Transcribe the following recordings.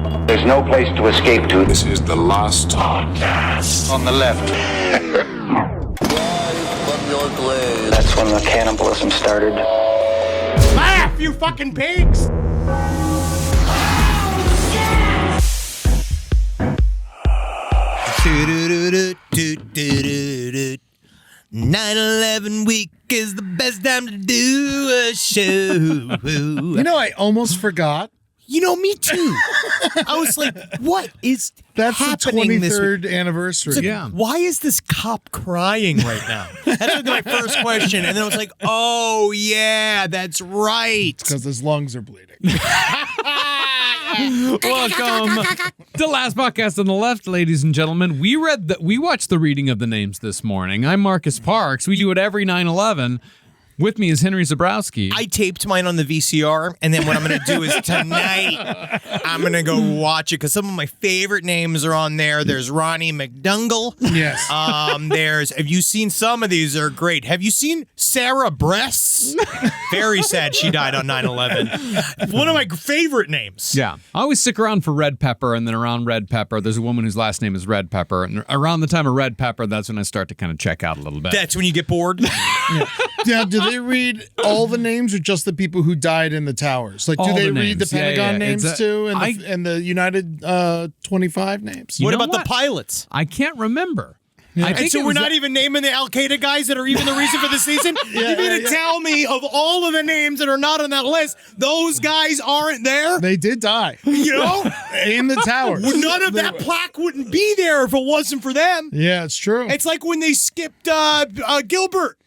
There's no place to escape to. This is the last podcast. On the left. That's when the cannibalism started. Laugh, you fucking pigs! 9/11 week is the best time to do a show. You know, I almost forgot. You know, me too. I was like, what is That's the happening 23rd anniversary. Like, yeah. Why is this cop crying right now? That was my first question. And then I was like, oh, yeah, that's right. Because his lungs are bleeding. Welcome to Last Podcast on the Left, ladies and gentlemen. We watched the reading of the names this morning. I'm Marcus Parks. We do it every 9/11. With me is Henry Zabrowski. I taped mine on the VCR, and then what I'm going to do is tonight, I'm going to go watch it, because some of my favorite names are on there. There's Ronnie McDungle. Yes. Have you seen some of these are great. Have you seen Sarah Bress? Very sad she died on 9/11. One of my favorite names. Yeah. I always stick around for Red Pepper, and then around Red Pepper, there's a woman whose last name is Red Pepper. And around the time of Red Pepper, that's when I start to kind of check out a little bit. That's when you get bored? Now, do they read all the names or just the people who died in the towers? Like, do All they the read the names. Yeah, Pentagon yeah. names too, and the United 25 names? What know about what? the pilots? I can't remember. I And think so it we're was not even naming the Al Qaeda guys that are even the reason for the season? You're going to tell me of all of the names that are not on that list, those guys aren't there? They did die. You know? In the towers. Well, none of that plaque wouldn't be there if it wasn't for them. Yeah, it's true. It's like when they skipped Gilbert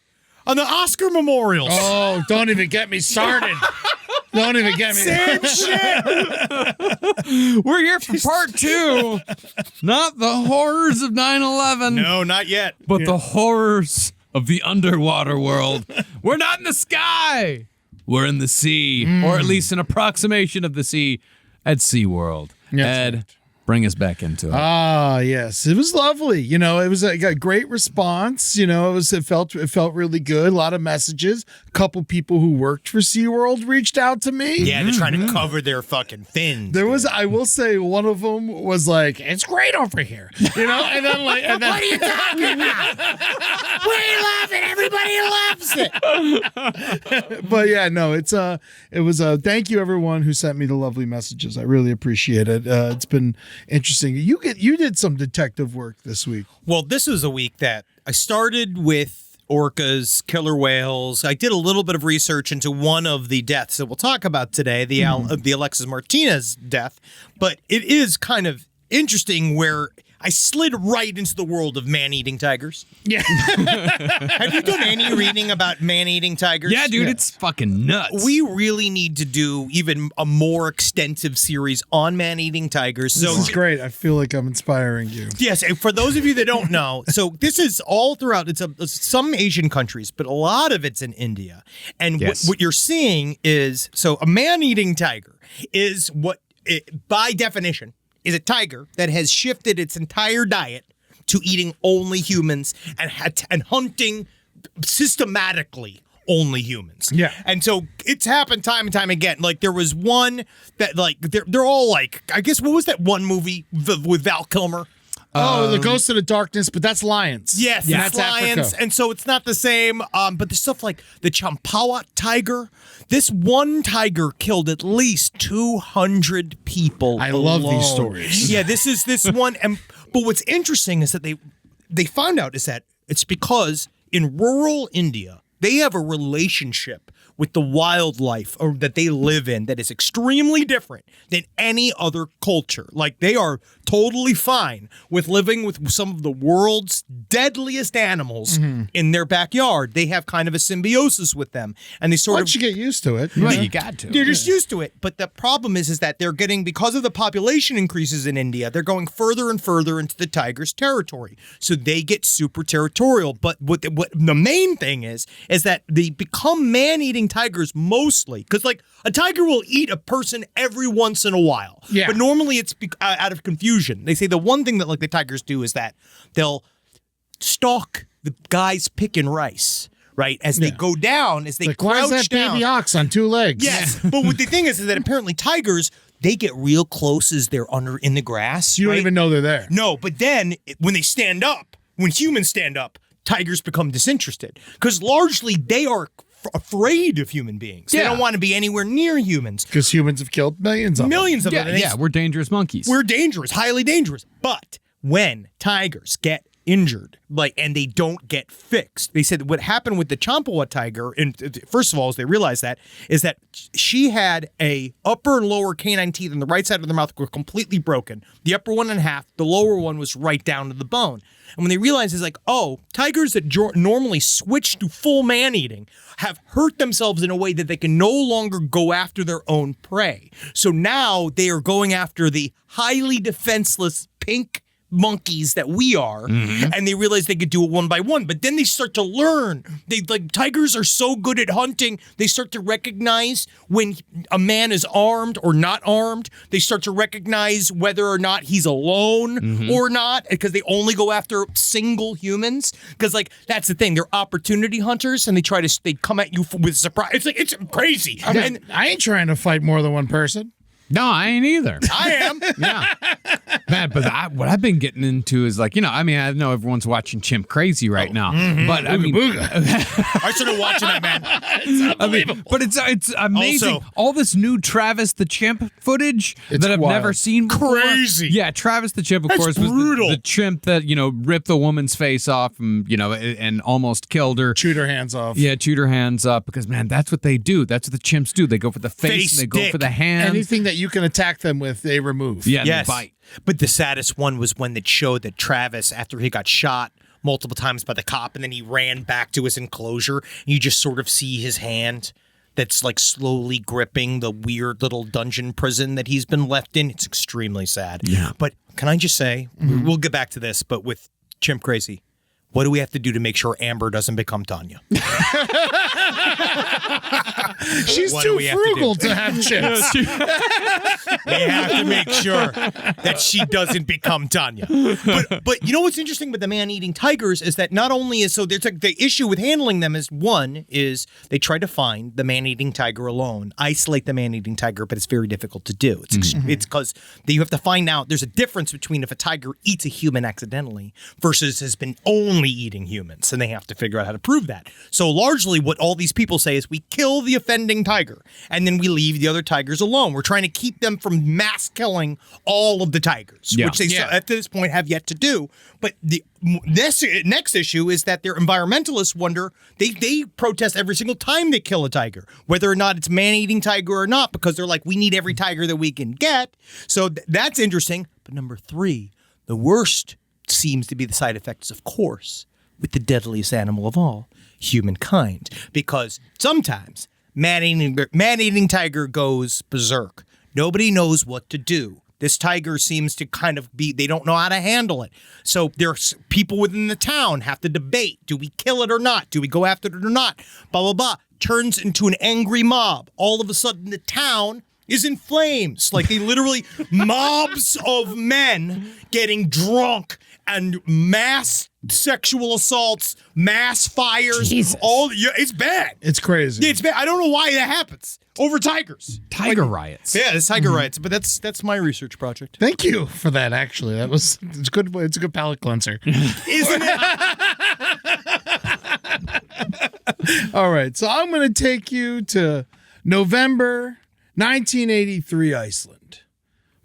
on the Oscar memorials. Oh, don't even get me started. Don't even get me. Same shit. We're here for part 2. Not the horrors of 9/11. No, not yet. But the horrors of the underwater world. We're not in the sky. We're in the sea, or at least an approximation of the sea at SeaWorld. Yes, Ed, right. bring us back into it. Ah, yes, it was lovely. You know, it was a great response. You know, it felt really good. A lot of messages. A couple people who worked for SeaWorld reached out to me. Yeah, they're trying to cover their fucking fins. There was, I will say, one of them was like, "It's great over here," you know, and then what are you talking about? We love it. Everybody loves it. But yeah, no, it was thank you everyone who sent me the lovely messages. I really appreciate it. It's been interesting. You did some detective work this week. Well, this was a week that I started with orcas, killer whales. I did a little bit of research into one of the deaths that we'll talk about today, the Alexis Martinez death. But it is kind of interesting where I slid right into the world of man-eating tigers. Yeah. Have you done any reading about man-eating tigers? Yeah, dude, it's fucking nuts. We really need to do even a more extensive series on man-eating tigers. This is great. I feel like I'm inspiring you. Yes, and for those of you that don't know, so this is all throughout. It's some Asian countries, but a lot of it's in India. And what you're seeing is, so a man-eating tiger is by definition, is a tiger that has shifted its entire diet to eating only humans and hunting systematically only humans. Yeah. And so it's happened time and time again. Like there was one that like they're all like, I guess, what was that one movie with Val Kilmer? The Ghost of the Darkness, but that's lions. Yes, and that's that's lions, Africa. and so it's not the same. But there's stuff like the Champawat tiger. This one tiger killed at least 200 people. I love these alone. stories. Yeah, this one. But what's interesting is that they found out is that it's because in rural India they have a relationship with the wildlife or that they live in that is extremely different than any other culture. Like they are totally fine with living with some of the world's deadliest animals in their backyard. They have kind of a symbiosis with them, and they Once you get used to it, Well, you got to. they're just used to it. But the problem is that they're getting, because of the population increases in India, they're going further and further into the tiger's territory. So they get super territorial. But what the main thing is that they become man-eating tigers mostly. Because, like, a tiger will eat a person every once in a while. Yeah. But normally it's out of confusion. They say the one thing that, like, the tigers do is that they'll stalk the guys picking rice. Right, as they go down, as they like, why crouch is that down. baby ox on two legs? Yes, but what the thing is that apparently tigers, they get real close as they're under in the grass. You don't right? even know they're there. No, but then when they stand up, when humans stand up, tigers become disinterested because largely they are afraid of human beings. They Yeah. don't want to be anywhere near humans. Because humans have killed millions of them. Millions of Yeah, them. And yeah, we're dangerous monkeys. we're dangerous, highly dangerous. But when tigers get injured, and they don't get fixed, they said what happened with the Champawat tiger, and first of all, as they realized that, is that she had a upper and lower canine teeth on the right side of the mouth were completely broken. The upper one in half, the lower one was right down to the bone. And when they realized, it's like, oh, tigers that normally switch to full man-eating have hurt themselves in a way that they can no longer go after their own prey. So now they are going after the highly defenseless pink monkeys that we are, and they realize they could do it one by one. But then they start to learn. Tigers are so good at hunting, they start to recognize when a man is armed or not armed. They start to recognize whether or not he's alone or not, because they only go after single humans. Because that's the thing, they're opportunity hunters, and they come at you with surprise. It's crazy. And I ain't trying to fight more than one person. No, I ain't either. I am. Yeah. Man, but what I've been getting into is I know everyone's watching Chimp Crazy right now, but I mean, I started watching that, man. but it's amazing. Also- all this new Travis the Chimp footage that I've wild. never seen before. Crazy. Yeah, Travis the Chimp, of course, was brutal. the chimp that, ripped the woman's face off and almost killed her. Chewed her hands off. Yeah, chewed her hands up because, man, that's what they do. That's what the chimps do. They go for the face, and they go dick. for the hands. Anything that you can attack them with, they remove. Yeah, Yes. they bite. But the saddest one was when it showed that Travis, after he got shot multiple times by the cop, and then he ran back to his enclosure, and you just sort of see his hand that's slowly gripping the weird little dungeon prison that he's been left in. It's extremely sad. Yeah. But can I just say, we'll get back to this, but with Chimp Crazy, what do we have to do to make sure Amber doesn't become Tanya? She's What do too we have to frugal do? to have chips. We have to make sure that she doesn't become Tanya. But you know what's interesting with the man-eating tigers is that not only is there's the issue with handling them is they try to find the man-eating tiger alone, isolate the man-eating tiger, but it's very difficult to do. It's because you have to find out there's a difference between if a tiger eats a human accidentally versus has been only eating humans, and they have to figure out how to prove that. So largely what all these people say is we kill the offending tiger and then we leave the other tigers alone. We're trying to keep them from mass killing all of the tigers, which they at this point have yet to do. But this next issue is that their environmentalists wonder, they protest every single time they kill a tiger, whether or not it's man-eating tiger or not, because they're like, we need every tiger that we can get. So that's interesting. But number 3, the worst seems to be the side effects, of course, with the deadliest animal of all, humankind. Because sometimes man-eating tiger goes berserk. Nobody knows what to do. This tiger seems to kind of they don't know how to handle it. So there's people within the town have to debate. Do we kill it or not? Do we go after it or not? Blah, blah, blah. Turns into an angry mob. All of a sudden, the town is in flames. They literally mobs of men getting drunk and mass sexual assaults, mass fires. Jesus. It's bad. It's crazy. It's bad. I don't know why that happens over tigers. Tiger riots. Yeah, it's tiger riots. But that's my research project. Thank you for that. Actually, it's good. It's a good palate cleanser. Isn't it? All right, so I'm going to take you to November 1983, Iceland.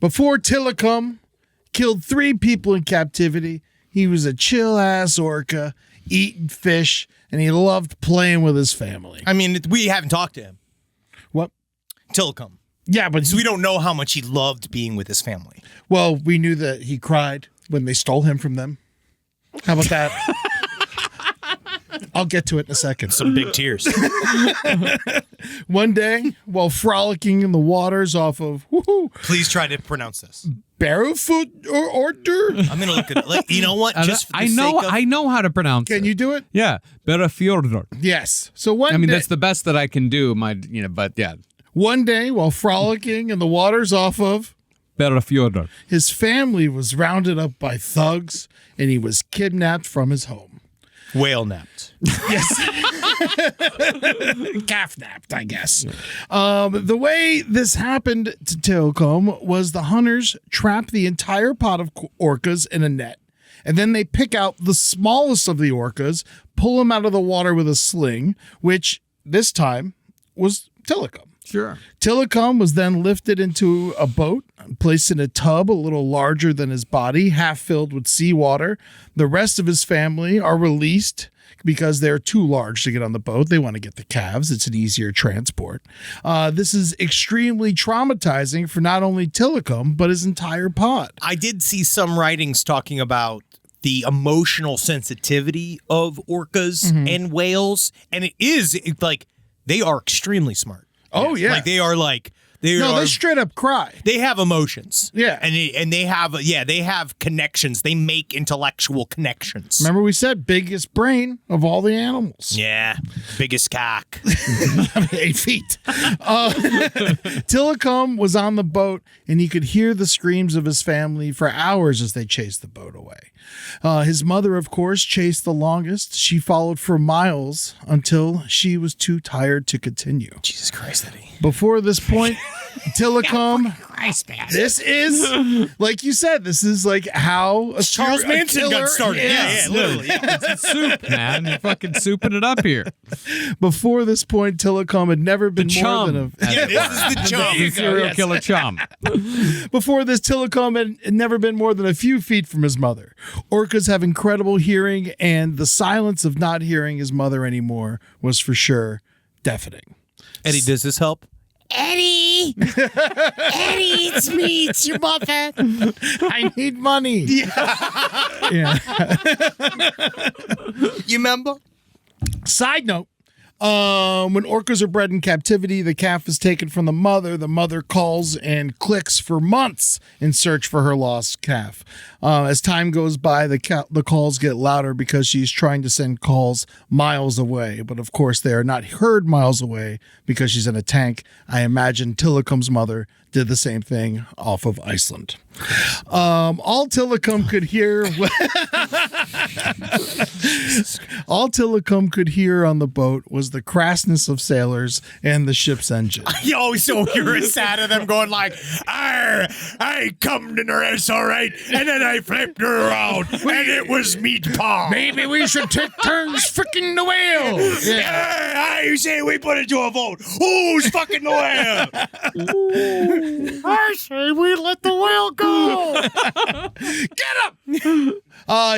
Before Tilikum killed 3 people in captivity, he was a chill-ass orca, eating fish, and he loved playing with his family. I mean, we haven't talked to him. What? Tilikum. Yeah, but So we don't know how much he loved being with his family. well, we knew that he cried when they stole him from them. How about that? I'll get to it in a second. Some big tears. One day, while frolicking in the waters off of Please try to pronounce this. Barefoot or Order, I'm going to look at it. You know what? Just for the I know sake of, I know how to pronounce it. can you do it? Yeah, Berafjordr. Yes. So one I mean, day, that's the best that I can do. But yeah, one day, while frolicking in the waters off of, Berafjordr. his family was rounded up by thugs and he was kidnapped from his home. whale napped. Yes. Calf napped, I guess. The way this happened to Tilikum was the hunters trap the entire pod of orcas in a net, and then they pick out the smallest of the orcas, pull them out of the water with a sling, which this time was Tilikum. Sure. Tilikum was then lifted into a boat, placed in a tub a little larger than his body, half filled with seawater. The rest of his family are released because they're too large to get on the boat. They want to get the calves. It's an easier transport. This is extremely traumatizing for not only Tilikum, but his entire pod. I did see some writings talking about the emotional sensitivity of orcas and whales, and it's like they are extremely smart. Oh, yeah. Like they are like they straight up cry. They have emotions. Yeah. And they have connections. They make intellectual connections. Remember we said biggest brain of all the animals. Yeah. Biggest cock. 8 feet. Tilikum was on the boat, and he could hear the screams of his family for hours as they chased the boat away. His mother, of course, chased the longest. She followed for miles until she was too tired to continue. Jesus Christ, Eddie. Before this point, Tilikum, this is, like you said, this is like how a Charles Manson got started. is. Yeah, literally. It's soup, man. You're fucking souping it up here. Before this point, Tilikum had never been more chum. than Yeah, this is the jump. The serial killer chum. Before this, Tilikum had never been more than a few feet from his mother. Orcas have incredible hearing, and the silence of not hearing his mother anymore was for sure deafening. Eddie, does this help? Eddie, it's me. It's your mother. I need money. Yeah. You remember? Side note, when orcas are bred in captivity, the calf is taken from the mother. The mother calls and clicks for months in search for her lost calf. As time goes by, the calls get louder because she's trying to send calls miles away. But of course, they are not heard miles away because she's in a tank. I imagine Tilikum's mother did the same thing off of Iceland. All Tilikum could hear all Tilikum could hear on the boat was the crassness of sailors and the ship's engine. You always so curious out of them going like, I come in her ass, all right, and then I flipped her around, and it was meat pie. Maybe we should take turns fucking the whale. Yeah. I say we put it to a vote. Who's fucking the whale? I say we let the whale go. Get him!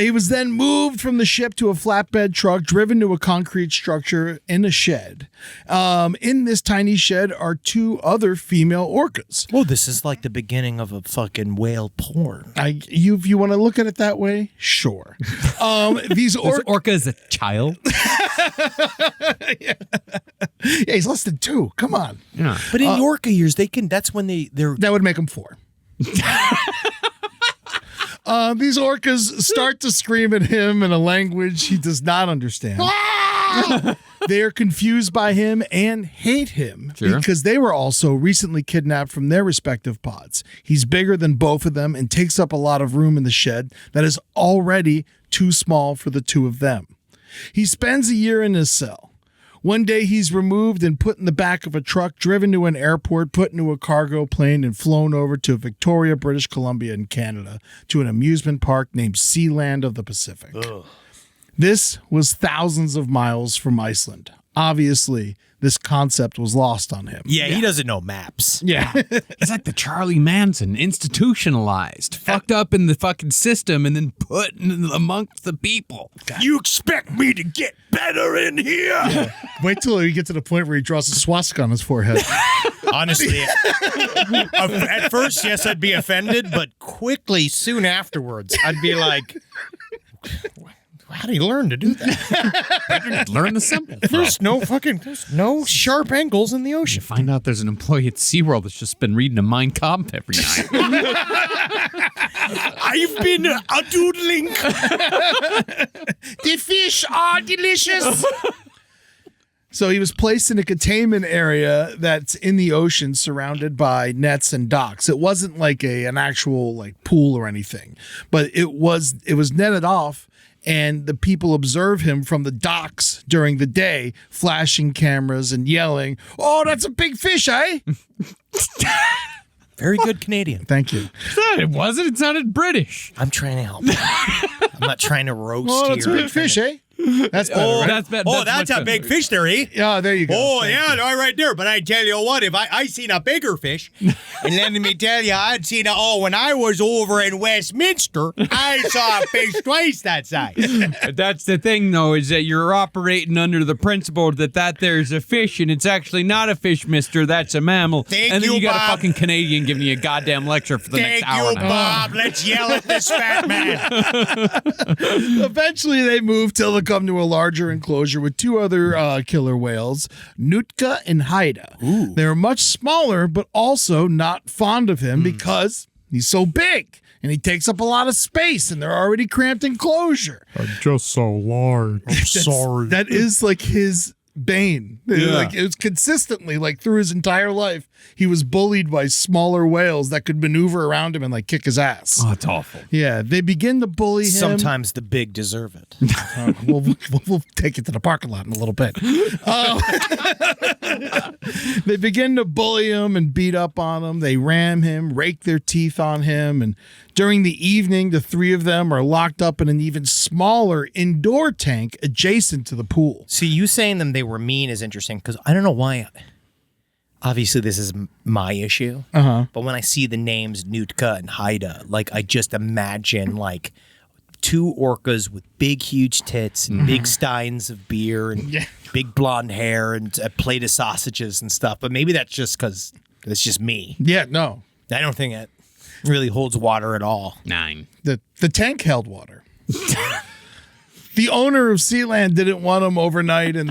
He was then moved from the ship to a flatbed truck, driven to a concrete structure in a shed. In this tiny shed are 2 other female orcas. Well, this is like the beginning of a fucking whale porn. If you want to look at it that way, sure. These Orca is a child. Yeah, he's less than 2. Come on. Yeah. But in orca years, that's when they're That would make him 4. These orcas start to scream at him in a language he does not understand. They are confused by him and hate him because they were also recently kidnapped from their respective pods. He's bigger than both of them and takes up a lot of room in the shed that is already too small for the 2 of them. He spends a year in his cell. One day he's removed and put in the back of a truck, driven to an airport, put into a cargo plane, and flown over to Victoria, British Columbia in Canada to an amusement park named Sealand of the Pacific. Ugh. This was thousands of miles from Iceland. Obviously, this concept was lost on him. Yeah, he doesn't know maps. Yeah. It's like the Charlie Manson, institutionalized, fucked up in the fucking system, and then put amongst the people. You expect me to get better in here? Wait till you get to the point where he draws a swastika on his forehead. Honestly, at first, yes, I'd be offended, but quickly, soon afterwards, I'd be like, how do you learn to do that? Learn the simple. There's no sharp angles in the ocean. Find out there's an employee at SeaWorld that's just been reading a Mein Kampf every night. I've been doodling. The fish are delicious. So he was placed in a containment area that's in the ocean, surrounded by nets and docks. It wasn't like an actual like pool or anything, but it was netted off. and the people observe him from the docks during the day, flashing cameras and yelling, "Oh, that's a big fish, eh?" Very good Canadian. Thank you. It wasn't. It sounded British. I'm trying to help. I'm not trying to roast Oh, here. that's a big fish, eh? That's better, Oh, right? That's bad. that's much a better. big fish there, eh? Yeah, there you go. Oh, Thank yeah, you. all right there. But I tell you what, if I seen a bigger fish, and let me tell you, I'd seen when I was over in Westminster, I saw a fish twice that size. That's the thing, though, is that you're operating under the principle that there's a fish, and it's actually not a fish, mister. That's a mammal. Thank and then you, got a Bob. fucking Canadian giving you a goddamn lecture for the Thank next hour you, and a half. Bob. Let's yell at this fat man. Eventually, they moved Tilikum to a larger enclosure with two other killer whales, Nootka and Haida. They were much smaller, but also not fond of him because he's so big and he takes up a lot of space, and they're already cramped enclosure. I'm just so large. I'm sorry. That is like his bane. Yeah. Like it was consistently, like through his entire life, he was bullied by smaller whales that could maneuver around him and like kick his ass. Oh, it's awful. Yeah, they begin to bully him. Sometimes the big deserve it. We'll take it to the parking lot in a little bit. They begin to bully him and beat up on him. They ram him, rake their teeth on him, and during the evening, the three of them are locked up in an even smaller indoor tank adjacent to the pool. See, you saying them they were mean is interesting because I don't know why. Obviously, this is my issue. But when I see the names Nootka and Haida, like I just imagine like two orcas with big, huge tits and big steins of beer and big blonde hair and a plate of sausages and stuff. But maybe that's just because it's just me. Yeah, no. I don't think it really holds water at all. 9. The tank held water. The owner of Sealand didn't want him overnight and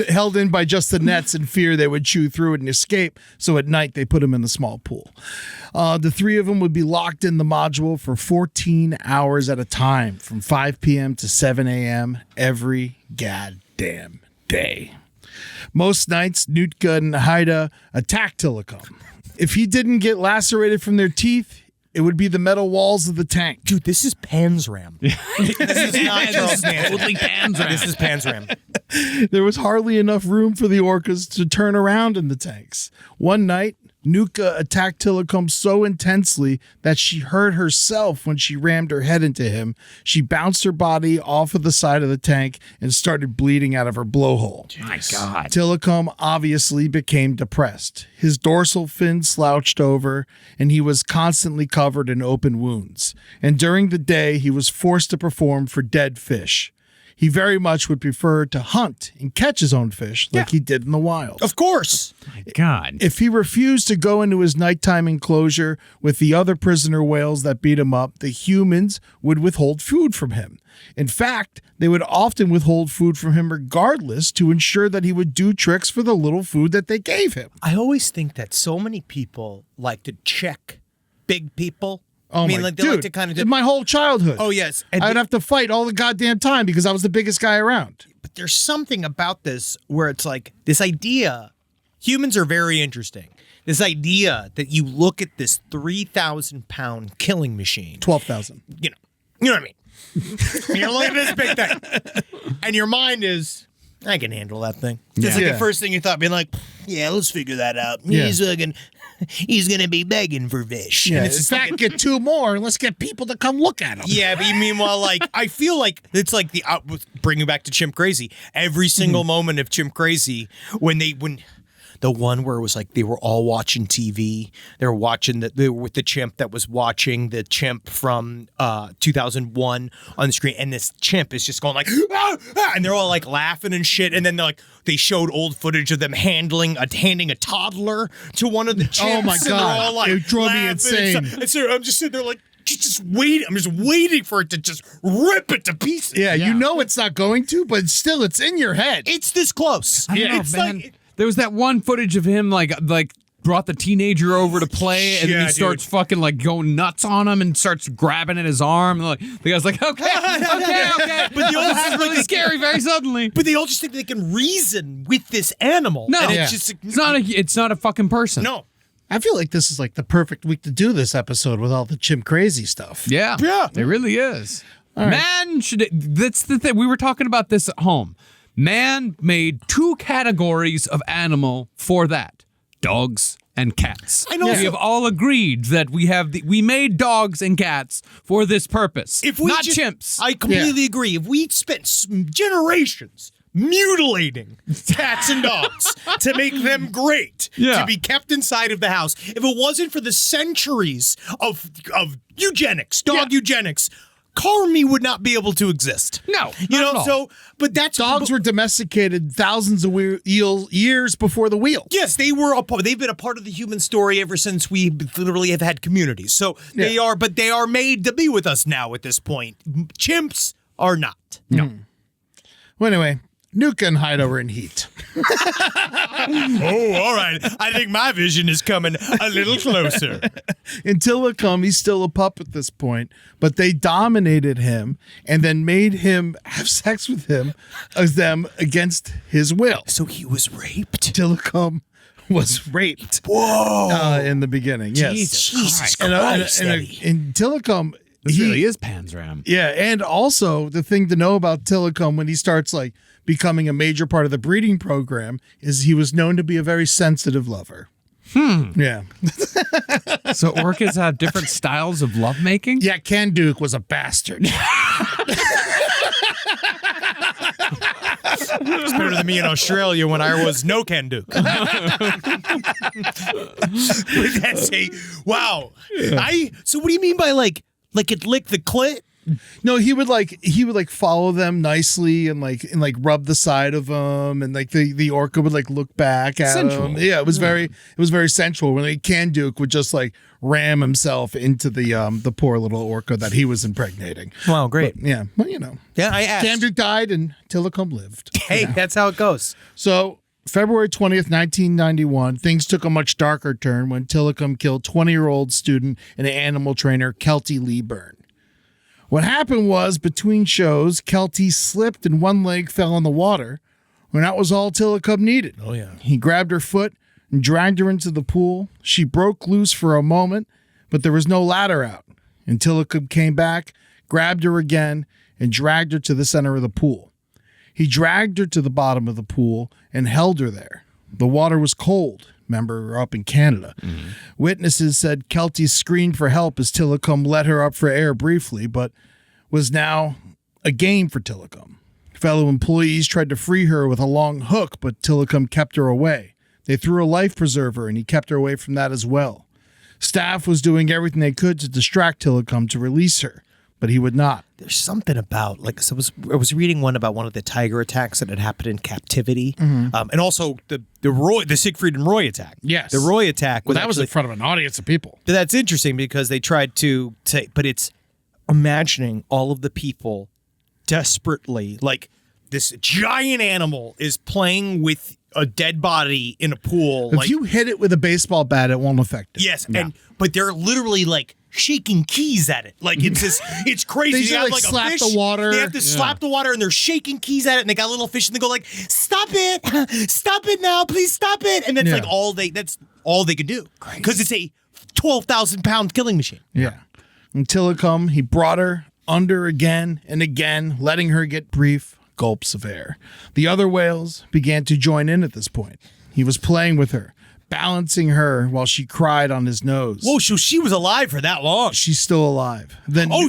held in by just the nets in fear they would chew through it and escape. So at night, they put him in the small pool. The three of them would be locked in the module for 14 hours at a time from 5 p.m. to 7 a.m. every goddamn day. Most nights, Nootka and Haida attacked Tilikum. If he didn't get lacerated from their teeth, it would be the metal walls of the tank. Dude, this is Panzram. This is not Charles Manson. Totally Panzram. This is Panzram. There was hardly enough room for the orcas to turn around in the tanks. One night, Nootka attacked Tilikum so intensely that she hurt herself when she rammed her head into him. She bounced her body off of the side of the tank and started bleeding out of her blowhole. My God. Tilikum obviously became depressed. His dorsal fin slouched over, and he was constantly covered in open wounds. And during the day, he was forced to perform for dead fish. He very much would prefer to hunt and catch his own fish like he did in the wild. Of course. My God. If he refused to go into his nighttime enclosure with the other prisoner whales that beat him up, the humans would withhold food from him. In fact, they would often withhold food from him regardless to ensure that he would do tricks for the little food that they gave him. I always think that so many people like to check big people. Oh, I mean, my like they like dude, to kind of do. my whole childhood. Oh, yes. And I'd have to fight all the goddamn time because I was the biggest guy around. but there's something about this where it's like this idea. Humans are very interesting. This idea that you look at this 3,000-pound killing machine. 12,000. You know what I mean? And you're looking at this big thing, and your mind is, I can handle that thing. Just like Yeah. the first thing you thought, being like, yeah, let's figure that out. Yeah. He's gonna be begging for fish. Yeah, And in it's just fact, like, get two more and let's get people to come look at them. yeah, but meanwhile, like, I feel like it's like bringing back to Chimp Crazy. Every single moment of Chimp Crazy, when the one where it was like they were all watching TV. They were watching they were with the chimp that was watching the chimp from 2001 on the screen, and this chimp is just going like, ah, ah, and they're all like laughing and shit. And then they showed old footage of them handing a toddler to one of the chimps. Oh my and they're God. all, like, It drove me laughing insane. And, and so I'm just sitting there like. Just waiting. I'm just waiting for it to just rip it to pieces. Yeah, you know it's not going to, but still, it's in your head. It's this close. I don't know, It's man. like There was that one footage of him like brought the teenager over to play, and then Yeah, he starts fucking like going nuts on him and starts grabbing at his arm. And like the guy's like, okay. But they all This have is like really scary very suddenly. But they all just think they can reason with this animal. No, and Yeah. it's not a fucking person. no. I feel like this is like the perfect week to do this episode with all the Chimp Crazy stuff. Yeah. Yeah. It really is. Man should. That's the thing. We were talking about this at home. Man made 2 categories of animal for that: dogs and cats. I know. We have all agreed that we made dogs and cats for this purpose. Not chimps. I completely agree. If we spent generations mutilating cats and dogs to make them great, to be kept inside of the house, if it wasn't for the centuries of eugenics, dog eugenics, Carmi would not be able to exist. No, you know. So, but that's Dogs were domesticated thousands of years before the wheel. Yes, they were. They've been a part of the human story ever since we literally have had communities. So they are, but they are made to be with us now. At this point, chimps are not. No. Well, anyway, Nuka and Haida were in heat. Oh, all right. I think my vision is coming a little closer. In Tilikum, he's still a pup at this point, but they dominated him and then made him have sex with them against his will. So he was raped. Tilikum was raped. Whoa! In the beginning, yes. Jesus And Christ, in Tilikum, This really is Panzram. yeah, and also the thing to know about Tilikum when he starts like becoming a major part of the breeding program is he was known to be a very sensitive lover. Yeah. So orchids have different styles of lovemaking? Yeah, Kanduke was a bastard. It's better than me in Australia when I was no can do. But that's wow. So what do you mean by like it licked the clit? No, he would follow them nicely and rub the side of them, and like the orca would like look back at him. Yeah, it was very sensual. When Kanduke would just like ram himself into the poor little orca that he was impregnating. Wow, great. But, yeah, well, you know. Yeah, I asked. Kanduke died and Tilikum lived. Hey, that's how it goes. So February 20th, 1991, things took a much darker turn when Tilikum killed 20-year-old student and animal trainer Keltie Byrne. What happened was, between shows, Keltie slipped and one leg fell in the water, and that was all Tilikum needed. Oh, yeah. He grabbed her foot and dragged her into the pool. She broke loose for a moment, but there was no ladder out. And Tilikum came back, grabbed her again, and dragged her to the center of the pool. He dragged her to the bottom of the pool and held her there. The water was cold. Remember, we're up in Canada. Mm-hmm. Witnesses said Keltie screamed for help as Tilikum let her up for air briefly, but was now a game for Tilikum. Fellow employees tried to free her with a long hook, but Tilikum kept her away. They threw a life preserver, and he kept her away from that as well. Staff was doing everything they could to distract Tilikum to release her, but he would not. There's something about I was reading one about one of the tiger attacks that had happened in captivity, and also the Siegfried and Roy attack. Yes, the Roy attack. Well, that was in front of an audience of people. That's interesting because they tried to say, but it's imagining all of the people desperately, like this giant animal is playing with a dead body in a pool. If you hit it with a baseball bat, it won't affect it. Yes, but they're literally like shaking keys at it. Like it's crazy. They have like slap the water. They have to slap the water and they're shaking keys at it and they got little fish and they go like, stop it now, please stop it. And that's that's all they could do. Because it's a 12,000-pound killing machine. Yeah. And Tilikum, he brought her under again and again, letting her get brief gulps of air. The other whales began to join in at this point. He was playing with her, balancing her while she cried on his nose. Whoa, so she was alive for that long. She's still alive.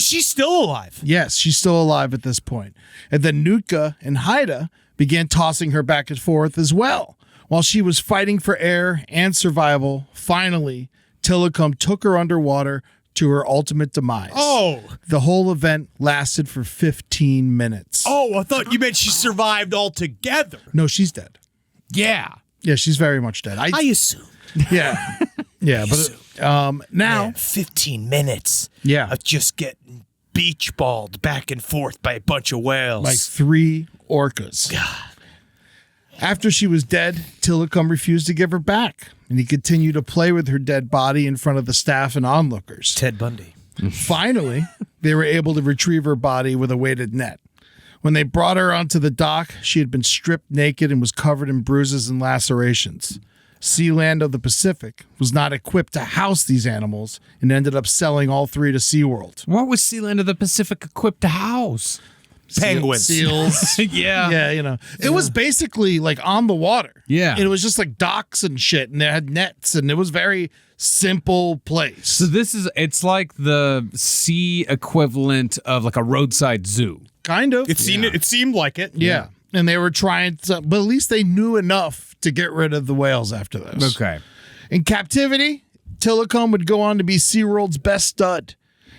She's still alive. Yes, she's still alive at this point. And then Nuka and Haida began tossing her back and forth as well. While she was fighting for air and survival, finally, Tilikum took her underwater to her ultimate demise. Oh. The whole event lasted for 15 minutes. Oh, I thought you meant she survived altogether. No, she's dead. Yeah. Yeah, she's very much dead. I assume. Yeah. Yeah, but now... Man, 15 minutes of just getting beach balled back and forth by a bunch of whales. Like 3 orcas. God. After she was dead, Tilikum refused to give her back, and he continued to play with her dead body in front of the staff and onlookers. Ted Bundy. Finally, they were able to retrieve her body with a weighted net. When they brought her onto the dock, she had been stripped naked and was covered in bruises and lacerations. Sealand of the Pacific was not equipped to house these animals and ended up selling all 3 to SeaWorld. What was Sealand of the Pacific equipped to house? Penguins. Seals. Yeah. Yeah, you know. It was basically like on the water. Yeah. And it was just like docks and shit, and they had nets, and it was very simple place. So it's like the sea equivalent of like a roadside zoo. Kind of. It seemed like it. Yeah. And they were trying to, but at least they knew enough to get rid of the whales after this. Okay. In captivity, Tilikum would go on to be SeaWorld's best stud,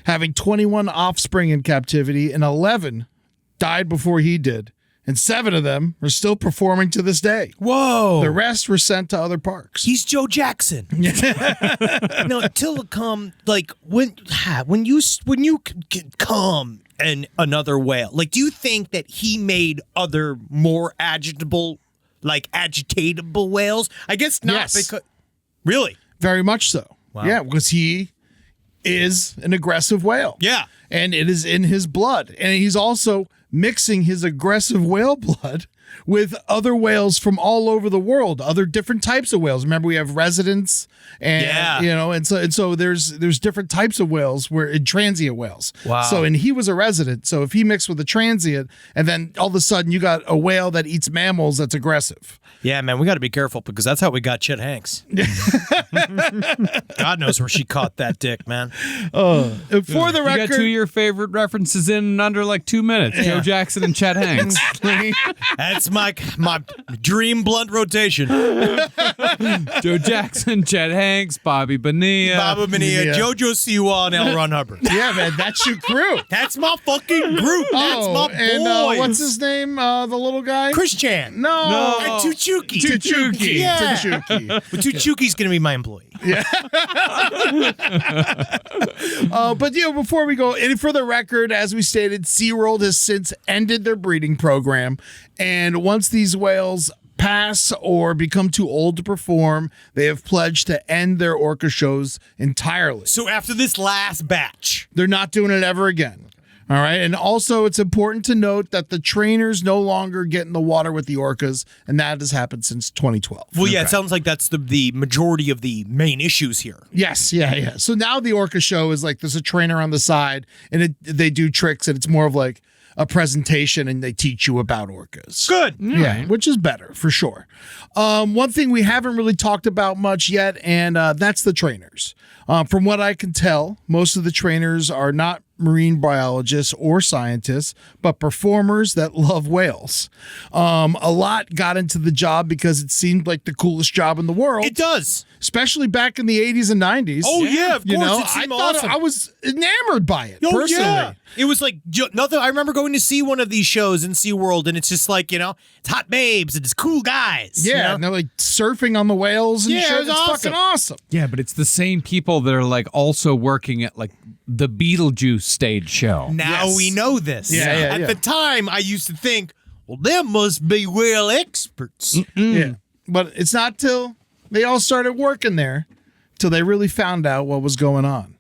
having 21 offspring in captivity, and 11 died before he did. And 7 of them are still performing to this day. Whoa. The rest were sent to other parks. He's Joe Jackson. No, Tilikum, like when you come and another whale, like, do you think that he made other more agitatable whales? I guess not. Yes. Because really, Very much so. Wow. Yeah, because he is an aggressive whale. Yeah. And it is in his blood. And he's also mixing his aggressive whale blood with other whales from all over the world, other different types of whales. Remember, we have residents and and so there's different types of whales transient whales. Wow. So and he was a resident. So if he mixed with a transient, and then all of a sudden you got a whale that eats mammals that's aggressive. Yeah, man, we got to be careful because that's how we got Chet Hanks. God knows where she caught that dick, man. For the You record, got 2 of your favorite references in under like 2 minutes. Joe Jackson and Chet Hanks. That's my dream blunt rotation. Joe Jackson, Chet Hanks, Bobby Bonilla. Baba Bonilla, Yeah. JoJo Siwa, and L. Ron Hubbard. yeah, man, that's your crew. That's my fucking group. That's my boys. And what's his name? The little guy? Chris Chan. No. And Tuchuki. Tuchuki. Yeah. Tuchuki. But Tuchuki's going to be my employee. But before we go, and for the record, as we stated, SeaWorld has since ended their breeding program. And once these whales pass or become too old to perform, they have pledged to end their orca shows entirely. So after this last batch. They're not doing it ever again. All right. And also, it's important to note that the trainers no longer get in the water with the orcas, and that has happened since 2012. Well, yeah, it sounds like that's the majority of the main issues here. Yes, yeah. So now the orca show is like there's a trainer on the side, and they do tricks, and it's more of like a presentation, and they teach you about orcas. Good. Yeah, which is better for sure. One thing we haven't really talked about much yet, and that's the trainers. From what I can tell, most of the trainers are not marine biologists or scientists, but performers that love whales. A lot got into the job because it seemed like the coolest job in the world. It does. Especially back in the 80s and 90s. Oh, yeah, of course. It I seemed thought awesome. I was enamored by it, Oh, personally. yeah. It was like nothing. I remember going to see one of these shows in SeaWorld, and it's just like, it's hot babes and it's cool guys. Yeah, and they're like surfing on the whales and Yeah, shit. it was It's awesome. fucking awesome. Yeah, but it's the same people that are like also working at like the Beetlejuice stage show. Now Yes. we know this. Yeah, At the time, I used to think, well, there must be whale experts. Yeah. But it's not till they all started working there till they really found out what was going on.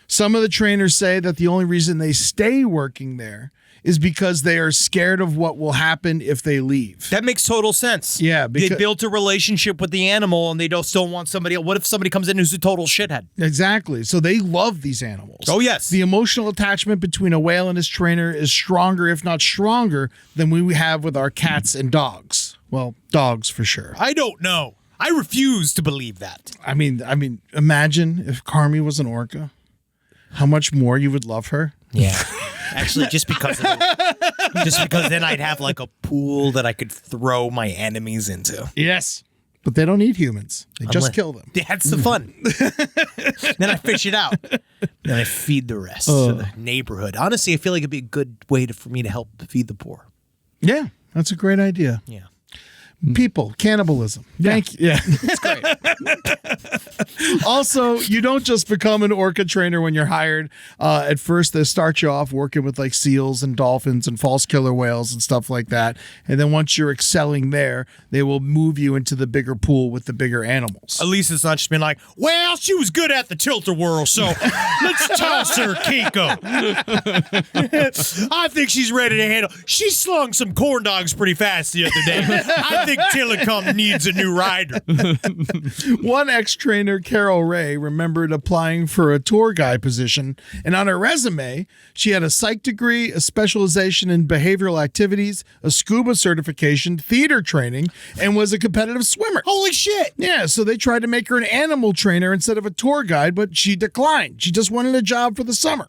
Some of the trainers say that the only reason they stay working there is because they are scared of what will happen if they leave. That makes total sense. Yeah, They because- built a relationship with the animal, and they don't still want somebody else. What if somebody comes in who's a total shithead? Exactly. So they love these animals. Oh, yes. The emotional attachment between a whale and his trainer is stronger, if not stronger, than we have with our cats and dogs. Well, dogs for sure. I don't know. I refuse to believe that. I mean, imagine if Carmi was an orca. How much more you would love her? Yeah. Actually, just because then I'd have like a pool that I could throw my enemies into. Yes. But they don't eat humans. They just like- kill them. That's the fun. Then I fish it out. Then I feed the rest to the neighborhood. Honestly, I feel like it'd be a good way for me to help feed the poor. Yeah, that's a great idea. Yeah. People, cannibalism. Thank you. Yeah. It's great. Also, you don't just become an orca trainer when you're hired. At first, they start you off working with like seals and dolphins and false killer whales and stuff like that. And then once you're excelling there, they will move you into the bigger pool with the bigger animals. At least it's not just been like, well, she was good at the tilt-a-whirl, so let's toss her, Keiko. I think she's ready to handle. She slung some corn dogs pretty fast the other day. I think think Tilikum needs a new rider. One ex-trainer, Carol Ray, remembered applying for a tour guide position, and on her resume, she had a psych degree, a specialization in behavioral activities, a scuba certification, theater training, and was a competitive swimmer. Holy shit. Yeah, so they tried to make her an animal trainer instead of a tour guide, but she declined. She just wanted a job for the summer.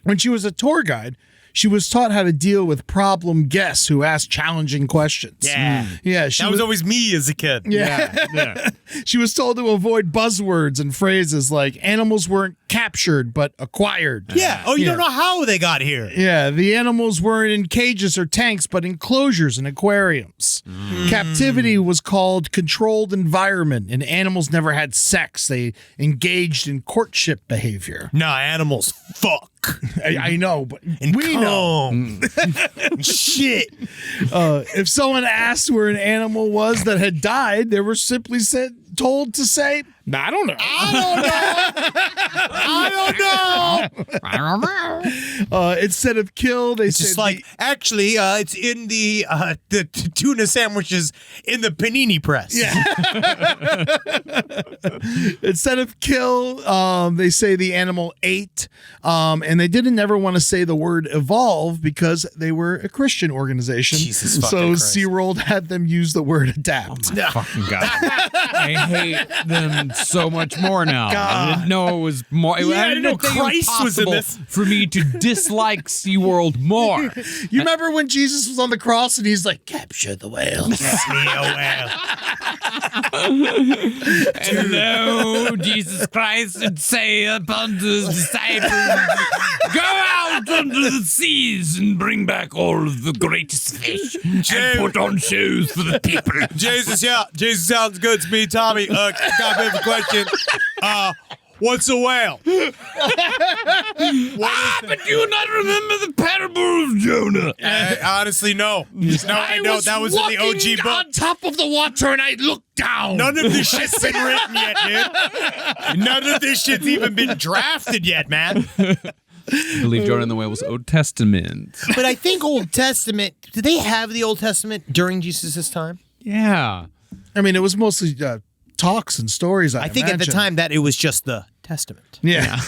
When she was a tour guide, she was taught how to deal with problem guests who asked challenging questions. Yeah. Yeah, That was always me as a kid. yeah. She was told to avoid buzzwords and phrases like animals weren't captured but acquired. Yeah. Oh, you don't know how they got here. Yeah, the animals weren't in cages or tanks, but enclosures and aquariums. Captivity was called controlled environment, and animals never had sex. They engaged in courtship behavior. Nah, animals fuck. I know, but And we know. Shit. If someone asked where an animal was that had died, they were simply told to say, I don't know. I don't know. Instead of kill, they Just said like, actually, it's in the tuna sandwiches in the panini press. Yeah. Instead of kill, they say the animal ate, and they didn't ever want to say the word evolve because they were a Christian organization. Jesus so fucking Christ. SeaWorld had them use the word adapt. Fucking God. I hate them so much more now. I didn't know it was more. Yeah, I didn't know think it was Christ was in possible this. for me to dislike SeaWorld more. You remember when Jesus was on the cross and he's like, capture the whales. Hello, Jesus Christ, and say upon the disciples, go out into the seas and bring back all of the greatest fish and put on shows for the people. Jesus, yeah. Jesus sounds good to me, Tommy. Got a bit of a question. What's a whale? But do you not remember the parable of Jonah? Honestly, no. I know that was in the OG book. on top of the water and I looked down. None of this shit's been written yet, dude. None of this shit's even been drafted yet, man. I believe Jonah and the Whale was Old Testament. But I think Old Testament, did they have the Old Testament during Jesus' time? Yeah. I mean, it was mostly talks and stories, I think at the time that it was just the Testament. Yeah.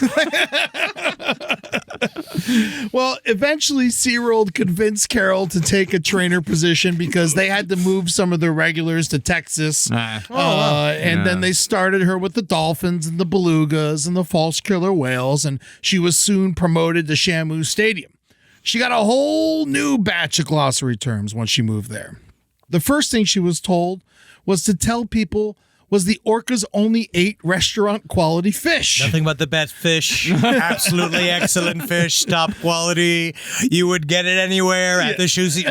Well, eventually SeaWorld convinced Carol to take a trainer position because they had to move some of their regulars to Texas. And then they started her with the dolphins and the belugas and the false killer whales, and she was soon promoted to Shamu Stadium. She got a whole new batch of glossary terms once she moved there. The first thing she was told was to tell people was the orcas only ate restaurant quality fish. Nothing but the best fish. Absolutely excellent fish. Top quality. You would get it anywhere at the sushi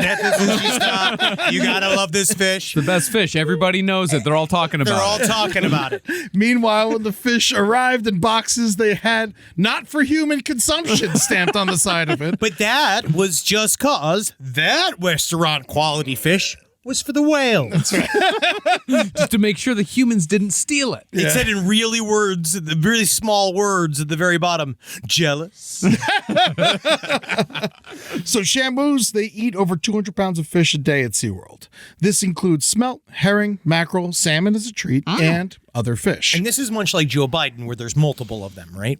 stop. You gotta love this fish. The best fish. Everybody knows it. They're all talking about They're all it. talking about it. Meanwhile, when the fish arrived in boxes, they had not for human consumption stamped on the side of it. But that was just cause that restaurant quality fish was for the whale. Just to make sure the humans didn't steal it. It said in really small words at the very bottom, jealous. So Shamus, they eat over 200 pounds of fish a day at SeaWorld. This includes smelt, herring, mackerel, salmon as a treat, and other fish. And this is much like Joe Biden, where there's multiple of them, right?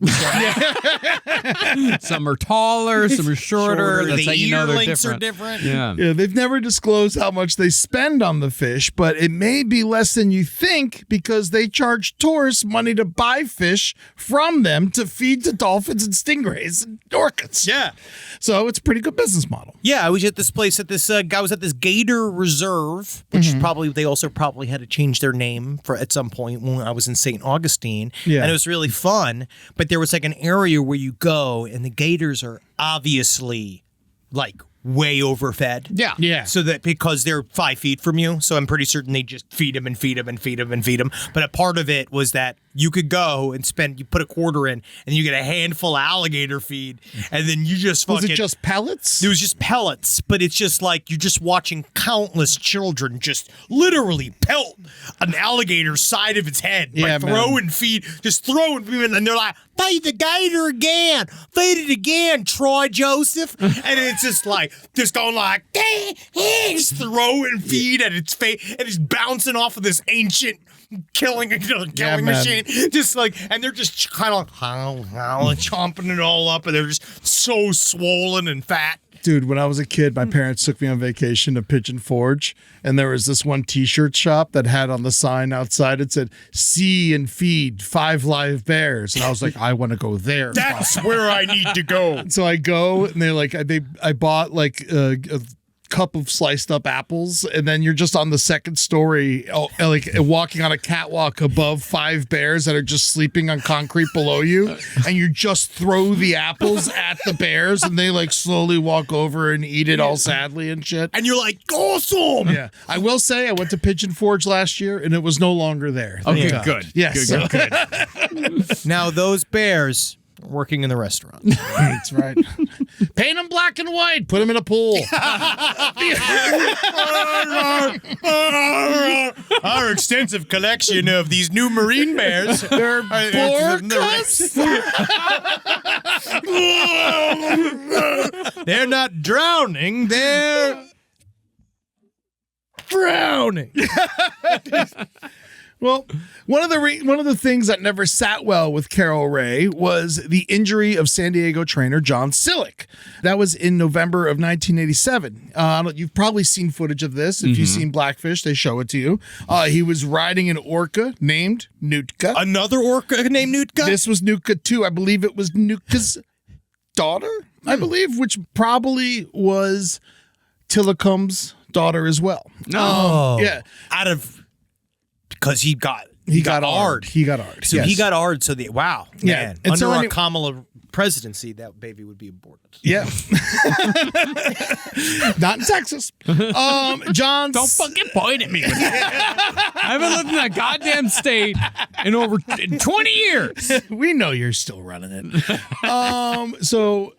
Some are taller, some are shorter. That's the how you know they're earlings different. are different. Yeah. Yeah, they've never disclosed how much they spend on the fish, but it may be less than you think because they charge tourists money to buy fish from them to feed to dolphins and stingrays and orcas. Yeah. So it's a pretty good business model. Yeah, I was at this place at this guy was at this Gator Reserve, which is probably they also probably had to change their name for at some point when I was in St. Augustine. Yeah. And it was really fun, but there was like an area where you go and the gators are obviously like way overfed. Yeah. Yeah. So that because they're 5 feet from you, so I'm pretty certain they just feed them and feed them and feed them and feed them. But a part of it was that you could go and you put a quarter in, and you get a handful of alligator feed, and then you just fucking. Was it just pellets? It was just pellets, but it's just like you're just watching countless children just literally pelt an alligator's side of its head by throwing feed, just throwing feed, and they're like, feed the gator again, feed it again, Troy Joseph, and it's just like, just going like, just throwing feed at its face, and it's bouncing off of this ancient killing machine, just like, and they're just kind of chomping it all up, and they're just so swollen and fat. Dude, when I was a kid, my parents took me on vacation to Pigeon Forge, and there was this one T-shirt shop that had on the sign outside, it said, "See and feed 5 live bears," and I was like, I want to go there. That's where I need to go. So I go, and I bought like a cup of sliced up apples, and then you're just on the second story, like walking on a catwalk above 5 bears that are just sleeping on concrete below you, and you just throw the apples at the bears, and they like slowly walk over and eat it all sadly and shit. And you're like, awesome. Yeah, I will say I went to Pigeon Forge last year, and it was no longer there. Okay, good. Yes, Good. Now those bears working in the restaurant. That's right. Paint them black and white. Put them in a pool. Our extensive collection of these new marine bears. They're orcas. They're not drowning. They're drowning. Well, one of the things that never sat well with Carol Ray was the injury of San Diego trainer John Sillick. That was in November of 1987. You've probably seen footage of this. If you've seen Blackfish, they show it to you. He was riding an orca named Nootka. Another orca named Nootka? This was Nootka too. I believe it was Nootka's daughter, I believe, which probably was Tilikum's daughter as well. Yeah. Because he got hard. He got hard. So yes. he got hard. So man. And Under so our Kamala presidency, that baby would be aborted. Yeah. Not in Texas. John. Don't fucking point at me. I haven't lived in that goddamn state in over 20 years. We know you're still running it. So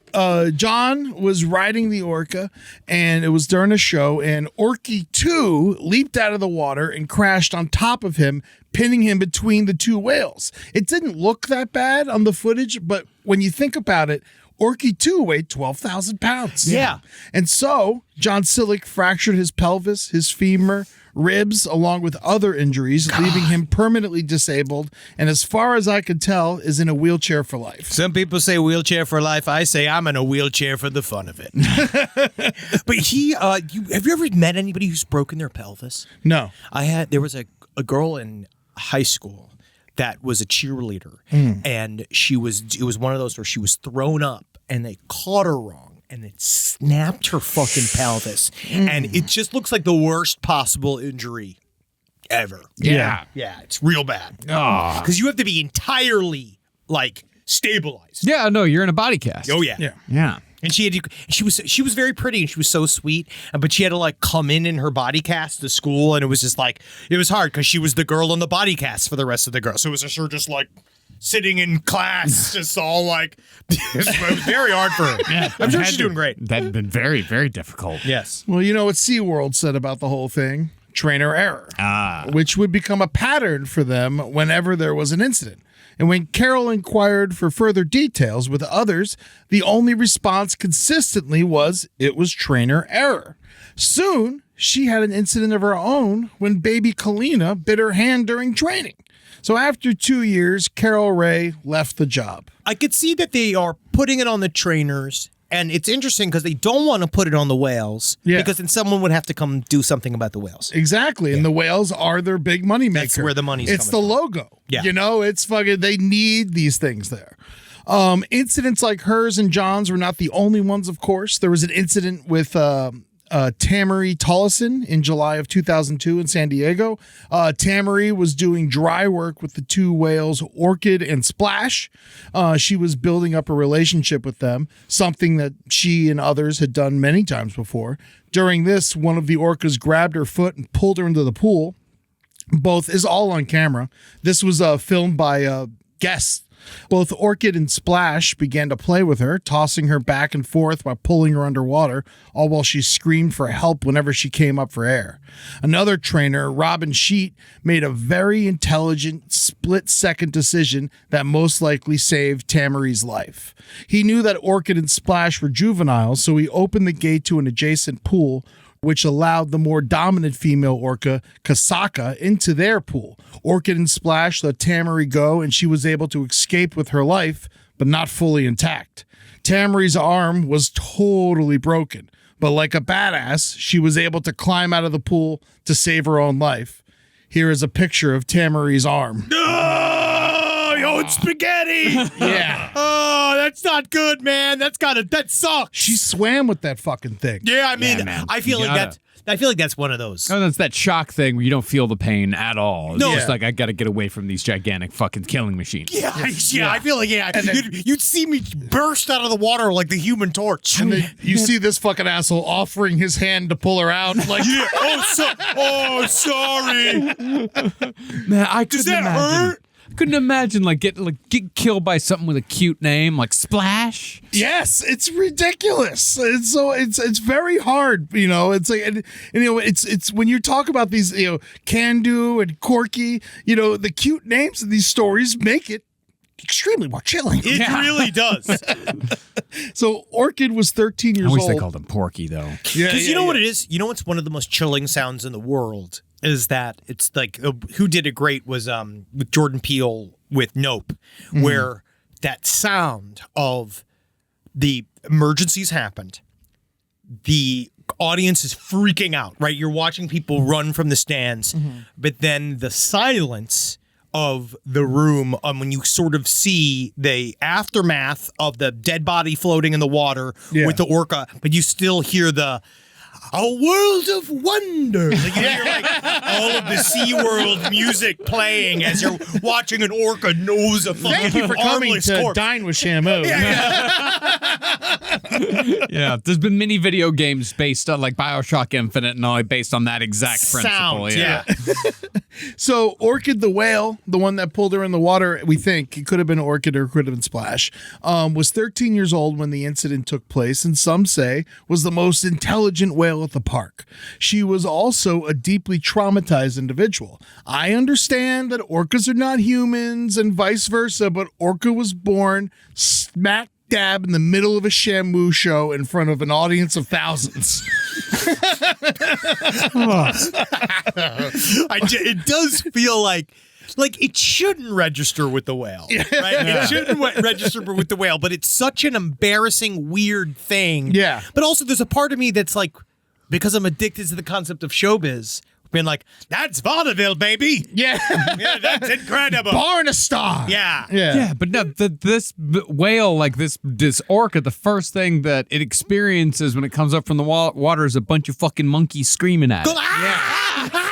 John was riding the orca, and it was during a show, and Orky 2 leaped out of the water and crashed on top of him, pinning him between the 2 whales. It didn't look that bad on the footage, but when you think about it, Orky 2 weighed 12,000 pounds. Yeah. And so John Sillick fractured his pelvis, his femur, ribs, along with other injuries, leaving him permanently disabled, and as far as I could tell, is in a wheelchair for life. Some people say wheelchair for life. I say I'm in a wheelchair for the fun of it. But have you ever met anybody who's broken their pelvis? No. There was a girl in high school that was a cheerleader, and it was one of those where she was thrown up, and they caught her wrong. And it snapped her fucking pelvis. And it just looks like the worst possible injury ever. Yeah. Yeah, it's real bad. Oh. Because you have to be entirely, like, stabilized. Yeah, no, you're in a body cast. Oh, yeah. Yeah. And she was very pretty, and she was so sweet, but she had to like come in her body cast to school, and it was just like, it was hard because she was the girl in the body cast for the rest of the girls. So it was just her just like sitting in class, just all like, it was very hard for her. Yeah, I'm sure she's doing great. That'd been very, very difficult. Yes. Well, you know what SeaWorld said about the whole thing? Trainer error, which would become a pattern for them whenever there was an incident. And when Carol inquired for further details with others, the only response consistently was it was trainer error. Soon, she had an incident of her own when baby Kalina bit her hand during training. So after 2 years, Carol Ray left the job. I could see that they are putting it on the trainers, and it's interesting because they don't want to put it on the whales, because then someone would have to come do something about the whales. Exactly, and the whales are their big money maker. That's where the money's It's the coming from. logo. Yeah. You know, it's fucking, they need these things there. Incidents like hers and John's were not the only ones, of course. There was an incident with Tamari Tollison in July of 2002 in San Diego. Tamari was doing dry work with the 2 whales, Orchid and Splash. She was building up a relationship with them, something that she and others had done many times before. During this, one of the orcas grabbed her foot and pulled her into the pool. Both is all on camera. This was filmed by guests. Both Orchid and Splash began to play with her, tossing her back and forth while pulling her underwater, all while she screamed for help whenever she came up for air. Another trainer, Robin Sheet, made a very intelligent, split-second decision that most likely saved Tamarie's life. He knew that Orchid and Splash were juveniles, so he opened the gate to an adjacent pool, which allowed the more dominant female orca, Kasaka, into their pool. Orchid and Splash let Tamarie go, and she was able to escape with her life, but not fully intact. Tamarie's arm was totally broken, but like a badass, she was able to climb out of the pool to save her own life. Here is a picture of Tamarie's arm. Oh, yo, it's spaghetti. Yeah. Oh, that's not good, man. That sucks. She swam with that fucking thing. Yeah, I mean, man. I feel You like gotta- that's one of those. Oh, that's that shock thing where you don't feel the pain at all. It's No. just like, I got to get away from these gigantic fucking killing machines. Yeah, I feel like you'd see me burst out of the water like the Human Torch. And then you see this fucking asshole offering his hand to pull her out. Like, Sorry. Man, I Does couldn't that imagine. hurt? Couldn't imagine get killed by something with a cute name like Splash. yes, it's ridiculous. It's very hard, you know. It's like, and you know, it's when you talk about these, you know, Can-Do and Corky, you know, the cute names of these stories make it extremely more chilling. It really does. So Orchid was 13 years I wish old. they called him Porky though. Yeah, Because you know what it is? You know what's one of the most chilling sounds in the world? Is that it's like who did it great was with Jordan Peele with Nope, where that sound of the emergencies happened, the audience is freaking out, right? You're watching people run from the stands, but then the silence of the room when you sort of see the aftermath of the dead body floating in the water with the orca, but you still hear a world of wonder. Like you hear like all of the SeaWorld music playing as you're watching an orca nose a fucking Thank you for coming armless to corpse. Dine with Shamu. Yeah, there's been many video games based on like BioShock Infinite and all based on that exact principle. Sound, yeah. So Orchid the whale, the one that pulled her in the water, we think it could have been Orchid or it could have been Splash, was 13 years old when the incident took place, and some say was the most intelligent whale at the park. She was also a deeply traumatized individual. I understand that orcas are not humans and vice versa, but Orca was born smack dab in the middle of a Shamu show in front of an audience of thousands. It does feel like it shouldn't register with the whale, right? It shouldn't register with the whale, but it's such an embarrassing, weird thing. Yeah. But also, there's a part of me that's like, because I'm addicted to the concept of showbiz, being like, that's vaudeville, baby. Yeah. Yeah, that's incredible. Barn a star. Yeah. Yeah, but no, this whale, like this orca, the first thing that it experiences when it comes up from the water is a bunch of fucking monkeys screaming at it.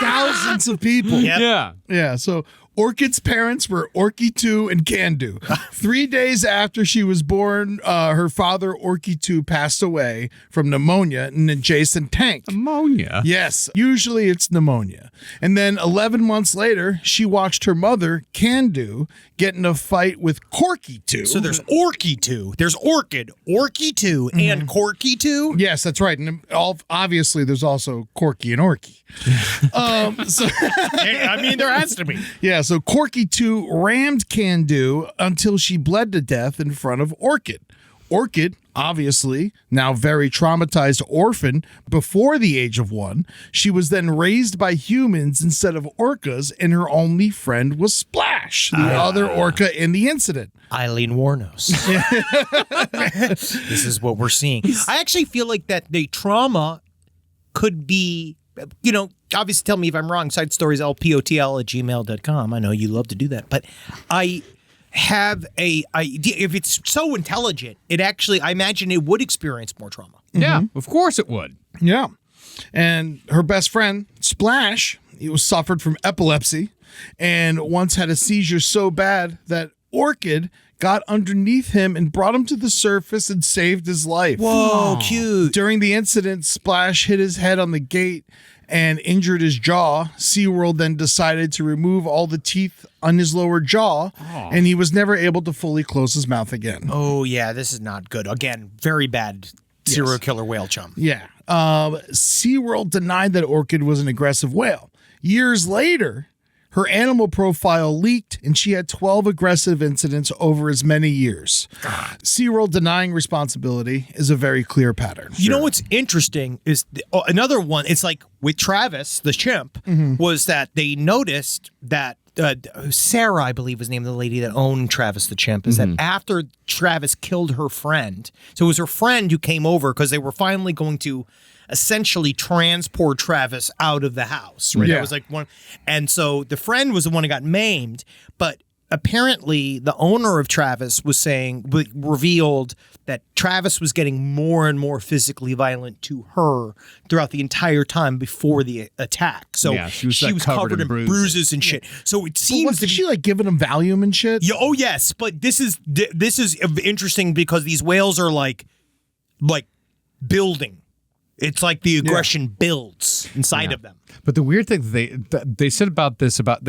Thousands of people. Yep. Yeah. Yeah, so Orchid's parents were Orky 2 and Can-Do. 3 days after she was born, her father, Orky 2, passed away from pneumonia in an adjacent tank. Ammonia. Yes, usually it's pneumonia. And then 11 months later, she watched her mother, Can-Do, get in a fight with Corky 2. So there's Orky 2, there's Orchid, Orky 2, and Corky 2. Yes, that's right. And obviously, there's also Corky and Orky. I mean, there has to be. Yeah, so Corky 2 rammed Can-Do until she bled to death in front of Orchid. Orchid, obviously, now very traumatized orphan before the age of 1. She was then raised by humans instead of orcas, and her only friend was Splash, the other orca in the incident. Eileen Warnos. This is what we're seeing. I actually feel like that the trauma could be, you know, obviously tell me if I'm wrong, sidestoriesLPOTL@gmail.com. I know you love to do that, but I have a idea. If it's so intelligent, it actually, I imagine it would experience more trauma. Yeah, of course it would. Yeah. And her best friend, Splash, he was suffered from epilepsy and once had a seizure so bad that Orchid got underneath him and brought him to the surface and saved his life. Whoa, cute. During the incident, Splash hit his head on the gate and injured his jaw. SeaWorld then decided to remove all the teeth on his lower jaw, and he was never able to fully close his mouth again. Oh, yeah, this is not good. Again, very bad serial killer whale chum. Yeah. SeaWorld denied that Orchid was an aggressive whale. Years later, her animal profile leaked, and she had 12 aggressive incidents over as many years. SeaWorld denying responsibility is a very clear pattern. You know what's interesting is another one. It's like with Travis, the chimp, was that they noticed that Sarah, I believe was the name of the lady that owned Travis the chimp, is that after Travis killed her friend, so it was her friend who came over because they were finally going to essentially transport Travis out of the house. Right? Yeah. That was like one, and so the friend was the one who got maimed, but apparently the owner of Travis was revealed that Travis was getting more and more physically violent to her throughout the entire time before the attack. So Yeah, she was, she like, was covered covered in in bruises and shit. So it But seems wasn't to she like giving him Valium and shit? yeah, oh yes, but this is interesting because these whales are like building. It's like the aggression builds inside of them. But the weird thing they said about this about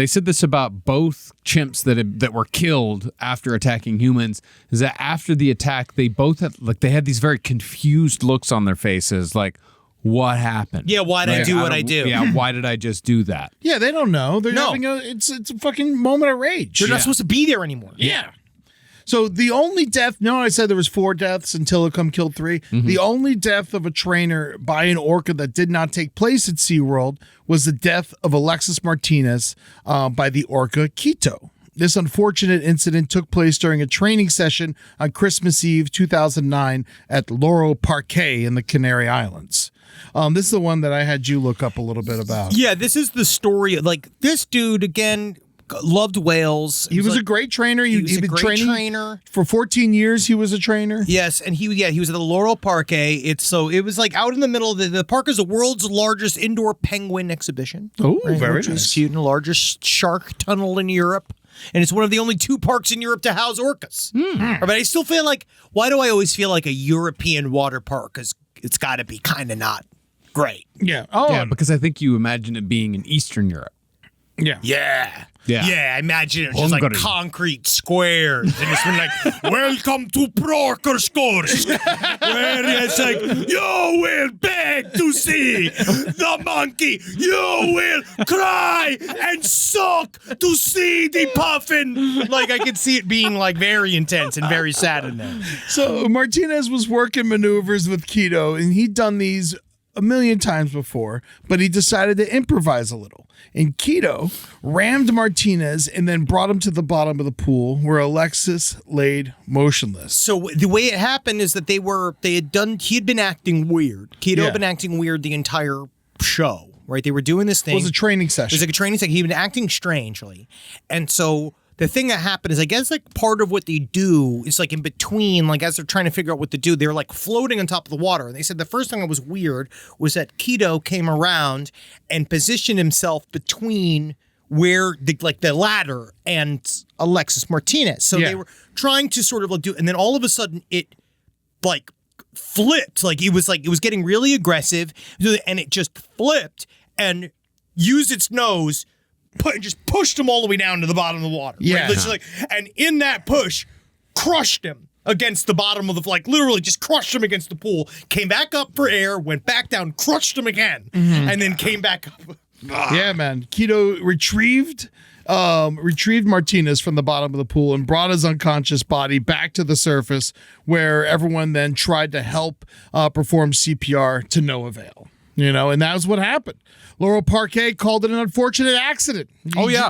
both chimps that were killed after attacking humans is that after the attack they both had these very confused looks on their faces, like, what happened? Yeah, why did I do what I do? Yeah, why did I just do that? Yeah, they don't know. They're No. having it's a fucking moment of rage. They're not supposed to be there anymore. Yeah. So the only death, no, I said there was 4 deaths and Tilikum killed 3. The only death of a trainer by an orca that did not take place at SeaWorld was the death of Alexis Martinez by the orca Quito. This unfortunate incident took place during a training session on Christmas Eve 2009 at Loro Parque in the Canary Islands. This is the one that I had you look up a little bit about. Yeah, this is the story. Like, this dude, again, loved whales. He was like- a great trainer. He was He'd a been great training trainer. for 14 years. He was a trainer. Yes, and he was at the Laurel Parque. It was like out in the middle of the park is the world's largest indoor penguin exhibition. Oh, very which is nice. cute, and the largest shark tunnel in Europe. And it's one of the only 2 parks in Europe to house orcas. But I still feel like, why do I always feel like a European water park is it's got to be kind of not great? Yeah. Oh, Yeah, because I think you imagine it being in Eastern Europe. yeah. Yeah. Yeah. Yeah, I imagine it's just like Hungary. concrete squares. And it's been like, welcome to Prokerskors. Where it's like, you will beg to see the monkey. You will cry and suck to see the puffin. Like, I could see it being like very intense and very sad in there. So Martinez was working maneuvers with Quito, and he'd done these a million times before, but he decided to improvise a little. And Quito rammed Martinez and then brought him to the bottom of the pool where Alexis laid motionless. So the way it happened is that he had been acting weird. Quito Yeah. had been acting weird the entire show, right? They were doing this thing. It was a training It session. was like a training session. He'd been acting strangely. And so the thing that happened is, I guess, like part of what they do is like in between, like as they're trying to figure out what to do, they're like floating on top of the water. And they said the first thing that was weird was that Quito came around and positioned himself between where the ladder and Alexis Martinez. So Yeah. they were trying to sort of like do, and then all of a sudden it like flipped. Like it was getting really aggressive, and it just flipped and used its nose, just pushed him all the way down to the bottom of the water. Yeah. Right? Literally, and in that push, crushed him against the bottom of the, like literally just crushed him against the pool, came back up for air, went back down, crushed him again, and then came back up. Yeah, man. Quito retrieved Martinez from the bottom of the pool and brought his unconscious body back to the surface, where everyone then tried to help perform CPR to no avail. And that was what happened. Laurel Parquet called it an unfortunate accident.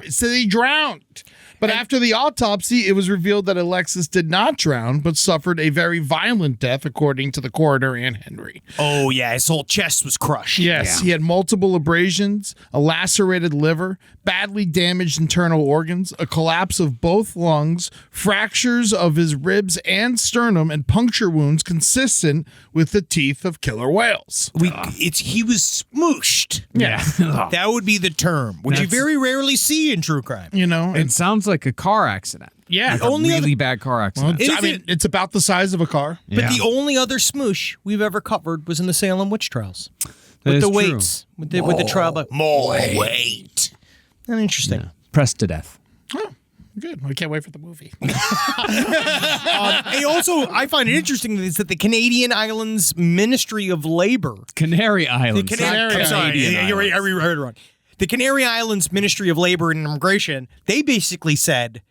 Said he drowned. But after the autopsy, it was revealed that Alexis did not drown, but suffered a very violent death, according to the coroner and Henry. Oh yeah, his whole chest was crushed. Yes, he had multiple abrasions, a lacerated liver, badly damaged internal organs, a collapse of both lungs, fractures of his ribs and sternum, and puncture wounds consistent with the teeth of killer whales. He was smooshed. Yeah. That would be the term, which you very rarely see in true crime. It sounds like a car accident. Yeah. Like a really bad car accident. It's about the size of a car. But the only other smoosh we've ever covered was in the Salem witch trials. with the is true. weights, with the trouble. More weight. And interesting. Yeah. Pressed to death. Oh, good. I can't wait for the movie. I find it interesting is that the Canadian Islands Ministry of Labor. Canary Islands. The Canary, I'm sorry, Canadian you're right, I Islands. heard it wrong. The Canary Islands Ministry of Labor and Immigration, they basically said,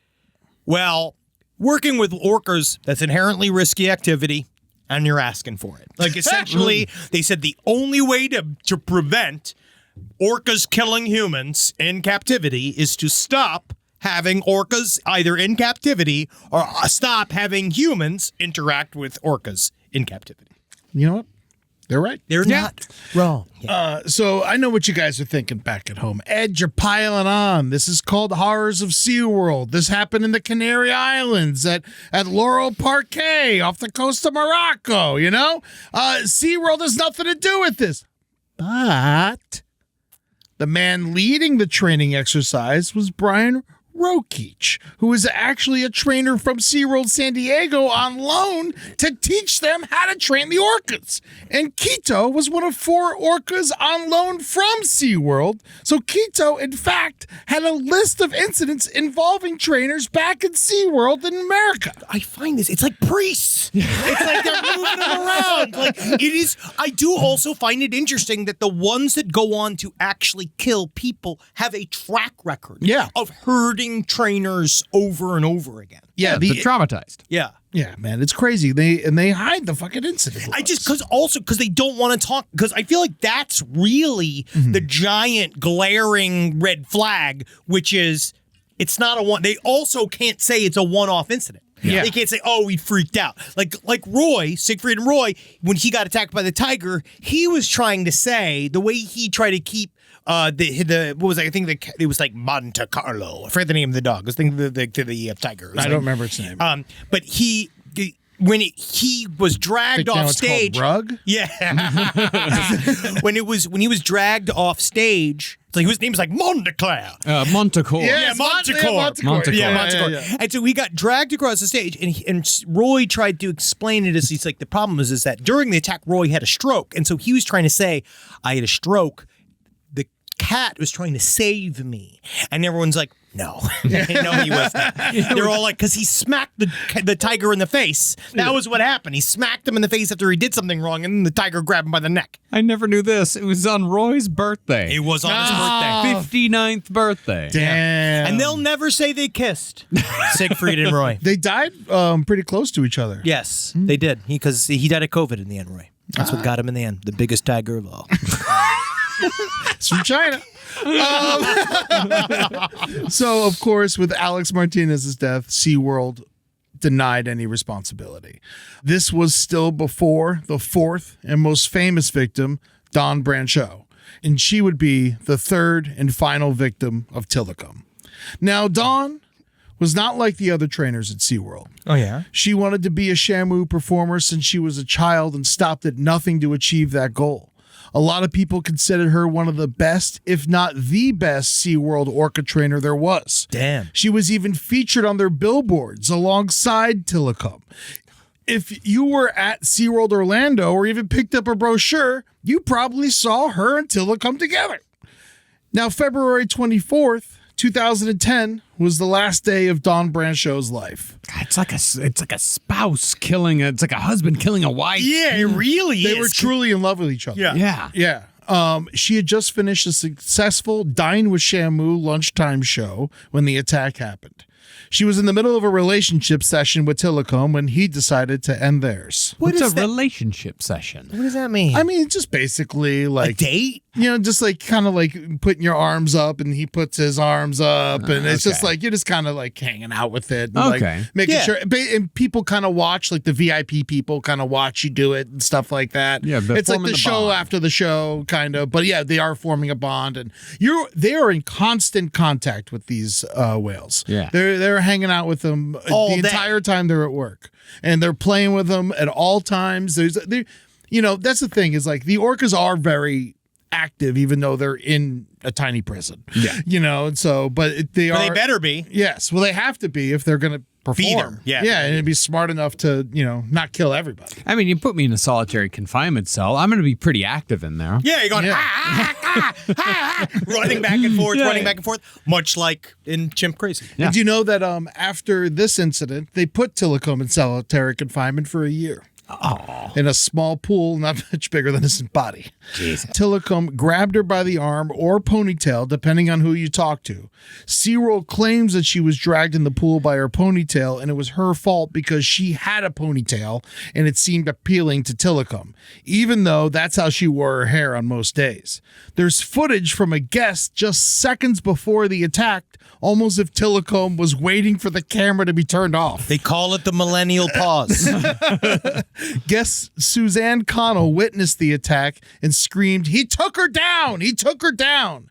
well, working with orcas, that's inherently risky activity, and you're asking for it. Like, essentially, they said the only way to prevent orcas killing humans in captivity is to stop having orcas either in captivity or stop having humans interact with orcas in captivity. You know what? They're right. They're not wrong. So I know what you guys are thinking back at home. Ed, you're piling on. This is called Horrors of SeaWorld. This happened in the Canary Islands at Laurel Parquet off the coast of Morocco, you know? SeaWorld has nothing to do with this. But the man leading the training exercise was Brian Rokeach, who was actually a trainer from SeaWorld San Diego on loan to teach them how to train the orcas. And Quito was one of 4 orcas on loan from SeaWorld. So Quito, in fact, had a list of incidents involving trainers back in SeaWorld in America. I find this, it's like priests. It's like they're moving them around. Like, it is, I do also find it interesting that the ones that go on to actually kill people have a track record of hurting trainers over and over again. Yeah, They're traumatized. Yeah. Yeah, man, it's crazy. They hide the fucking incident. Because they don't want to talk, because I feel like that's really the giant glaring red flag, which is it's not a one. They also can't say it's a one-off incident. Yeah. They can't say, oh, we freaked out. Like Roy, Siegfried and Roy, when he got attacked by the tiger, he was trying to say the way he tried to keep the what was it? I think it was like Monte Carlo. I forget the name of the dog. I was thinking the tiger. I don't remember its name. But when he was dragged off stage, Rug? Yeah. when he was dragged off stage, it's like his name was like Monteclair. Montecore. Yeah, Montecore. Yeah, Montecore. Yeah. And so he got dragged across the stage, and Roy tried to explain it as he's like, the problem is that during the attack, Roy had a stroke, and so he was trying to say, I had a stroke. The cat was trying to save me, and everyone's like, no, no, he wasn't. They're all like, because he smacked the tiger in the face. That was what happened. He smacked him in the face after he did something wrong, and then the tiger grabbed him by the neck. I never knew this. It was on Roy's birthday. It was on his birthday. 59th birthday. Damn. And they'll never say they kissed. Siegfried and Roy. They died pretty close to each other. Yes, they did. Because he died of COVID in the end, Roy. That's what got him in the end. The biggest tiger of all. It's from China. So, of course, with Alex Martinez's death, SeaWorld denied any responsibility. This was still before the 4th and most famous victim, Dawn Brancheau, and she would be the 3rd and final victim of Tilikum. Now, Dawn was not like the other trainers at SeaWorld. Oh, yeah? She wanted to be a Shamu performer since she was a child and stopped at nothing to achieve that goal. A lot of people considered her one of the best, if not the best, SeaWorld orca trainer there was. Damn. She was even featured on their billboards alongside Tilikum. If you were at SeaWorld Orlando or even picked up a brochure, you probably saw her and Tilikum together. Now, February 24th, 2010 was the last day of Dawn Brancheau's life. It's like a spouse killing it's like a husband killing a wife. Yeah, it really is. They were truly in love with each other. Yeah. Yeah. She had just finished a successful Dine with Shamu lunchtime show when the attack happened. She was in the middle of a relationship session with Tilikum when he decided to end theirs. What's a relationship session? What does that mean? I mean, just basically like a date? You know, just like kind of like putting your arms up and he puts his arms up and it's just like, you're just kind of like hanging out with it. And like making sure. And people kind of watch, like the VIP people kind of watch you do it and stuff like that. Yeah, it's like the show bond. after the show kind of. But yeah, they are forming a bond and they are in constant contact with these whales. Yeah. They're hanging out with them the entire time they're at work. And they're playing with them at all times. You know, that's the thing is like the orcas are very active, even though they're in a tiny prison. Yeah. And so, but they are. They better be. Yes. Well, they have to be if they're going to perform. Yeah. Yeah. And it'd be smart enough to, not kill everybody. I mean, you put me in a solitary confinement cell, I'm going to be pretty active in there. Yeah, you're going running back and forth, much like in Chimp Crazy. Yeah. And do you know that after this incident, they put Tilikum in solitary confinement for a year? In a small pool, not much bigger than his body. Tilikum grabbed her by the arm or ponytail, depending on who you talk to. SeaWorld claims that she was dragged in the pool by her ponytail, and it was her fault because she had a ponytail, and it seemed appealing to Tilikum, even though that's how she wore her hair on most days. There's footage from a guest just seconds before the attack, almost if Tilikum was waiting for the camera to be turned off. They call it the millennial pause. Guest Suzanne Connell witnessed the attack and screamed, "He took her down! He took her down!"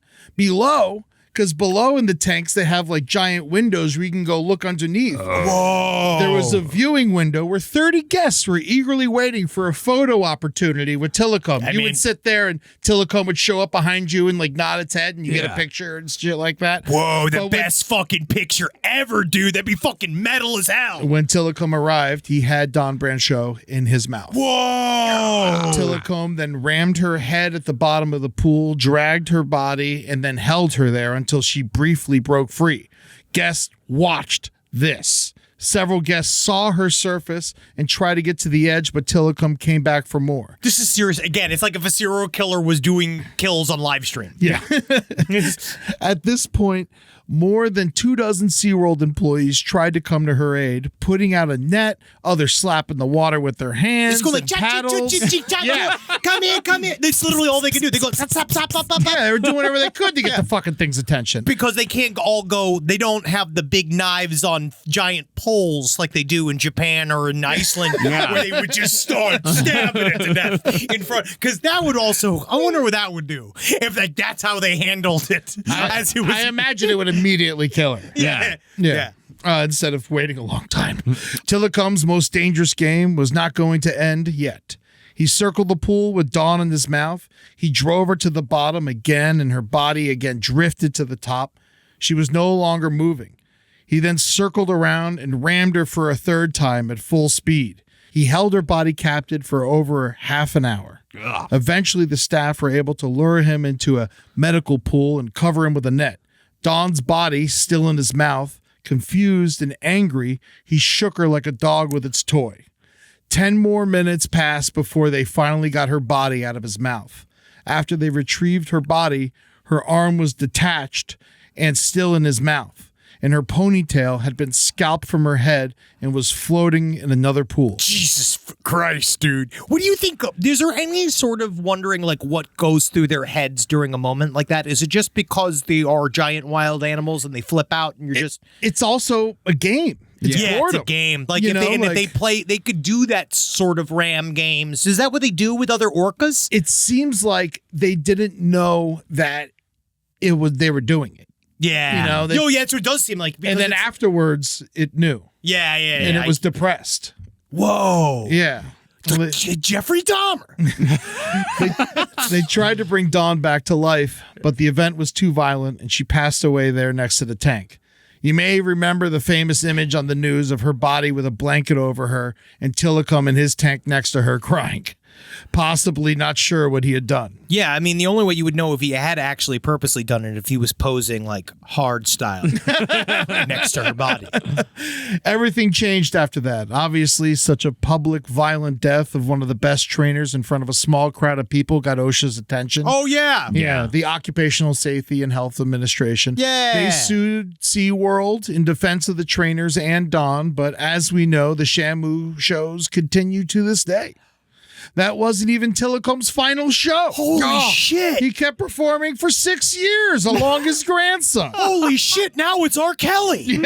Because below in the tanks, they have like giant windows where you can go look underneath. Whoa. There was a viewing window where 30 guests were eagerly waiting for a photo opportunity with Tilikum. You would sit there and Tilikum would show up behind you and like nod its head and you get a picture and shit like that. Whoa, the best fucking picture ever, dude. That'd be fucking metal as hell. When Tilikum arrived, he had Don Brancheau in his mouth. Whoa. Tilikum then rammed her head at the bottom of the pool, dragged her body, and then held her there until she briefly broke free. Guests watched this. Several guests saw her surface and try to get to the edge, but Tilikum came back for more. This is serious. Again, it's like if a serial killer was doing kills on live stream. Yeah. At this point, more than 24 SeaWorld employees tried to come to her aid, putting out a net, others slapping the water with their hands It's going and paddles. Yeah. Come here. That's literally all they can do. They go, stop. Yeah, they were doing whatever they could to get the fucking thing's attention. Because they can't all go, they don't have the big knives on giant poles like they do in Japan or in Iceland, where they would just start stabbing it to death in front. Because that would also, I wonder what that would do if that's how they handled it. I imagine it would immediately kill her. Yeah. Instead of waiting a long time. Tilikum's most dangerous game was not going to end yet. He circled the pool with Dawn in his mouth. He drove her to the bottom again, and her body again drifted to the top. She was no longer moving. He then circled around and rammed her for a third time at full speed. He held her body captive for over half an hour. Eventually, the staff were able to lure him into a medical pool and cover him with a net. Dawn's body still in his mouth. Confused and angry, he shook her like a dog with its toy. 10 more minutes passed before they finally got her body out of his mouth. After they retrieved her body, her arm was detached and still in his mouth, and her ponytail had been scalped from her head and was floating in another pool. Jesus Christ, dude. What do you think? Is there any sort of wondering like what goes through their heads during a moment like that? Is it just because they are giant wild animals and they flip out and you're just... It's also a game. It's it's boredom. a game. Like if they play, they could do that sort of ram games. Is that what they do with other orcas? It seems like they didn't know that they were doing it. Yeah. So it does seem like. And then afterwards, it knew. Yeah. And it was depressed. Whoa. Yeah. Jeffrey Dahmer. They tried to bring Dawn back to life, but the event was too violent and she passed away there next to the tank. You may remember the famous image on the news of her body with a blanket over her and Tilikum in his tank next to her crying, possibly not sure what he had done. Yeah, I mean, the only way you would know if he had actually purposely done it if he was posing like hard style next to her body. Everything changed after that. Obviously, such a public, violent death of one of the best trainers in front of a small crowd of people got OSHA's attention. Oh, yeah. Yeah, the Occupational Safety and Health Administration. Yeah. They sued SeaWorld in defense of the trainers and Dawn, but as we know, the Shamu shows continue to this day. That wasn't even Tilikum's final show. Holy shit. He kept performing for 6 years along his grandson. Holy shit, now it's R. Kelly.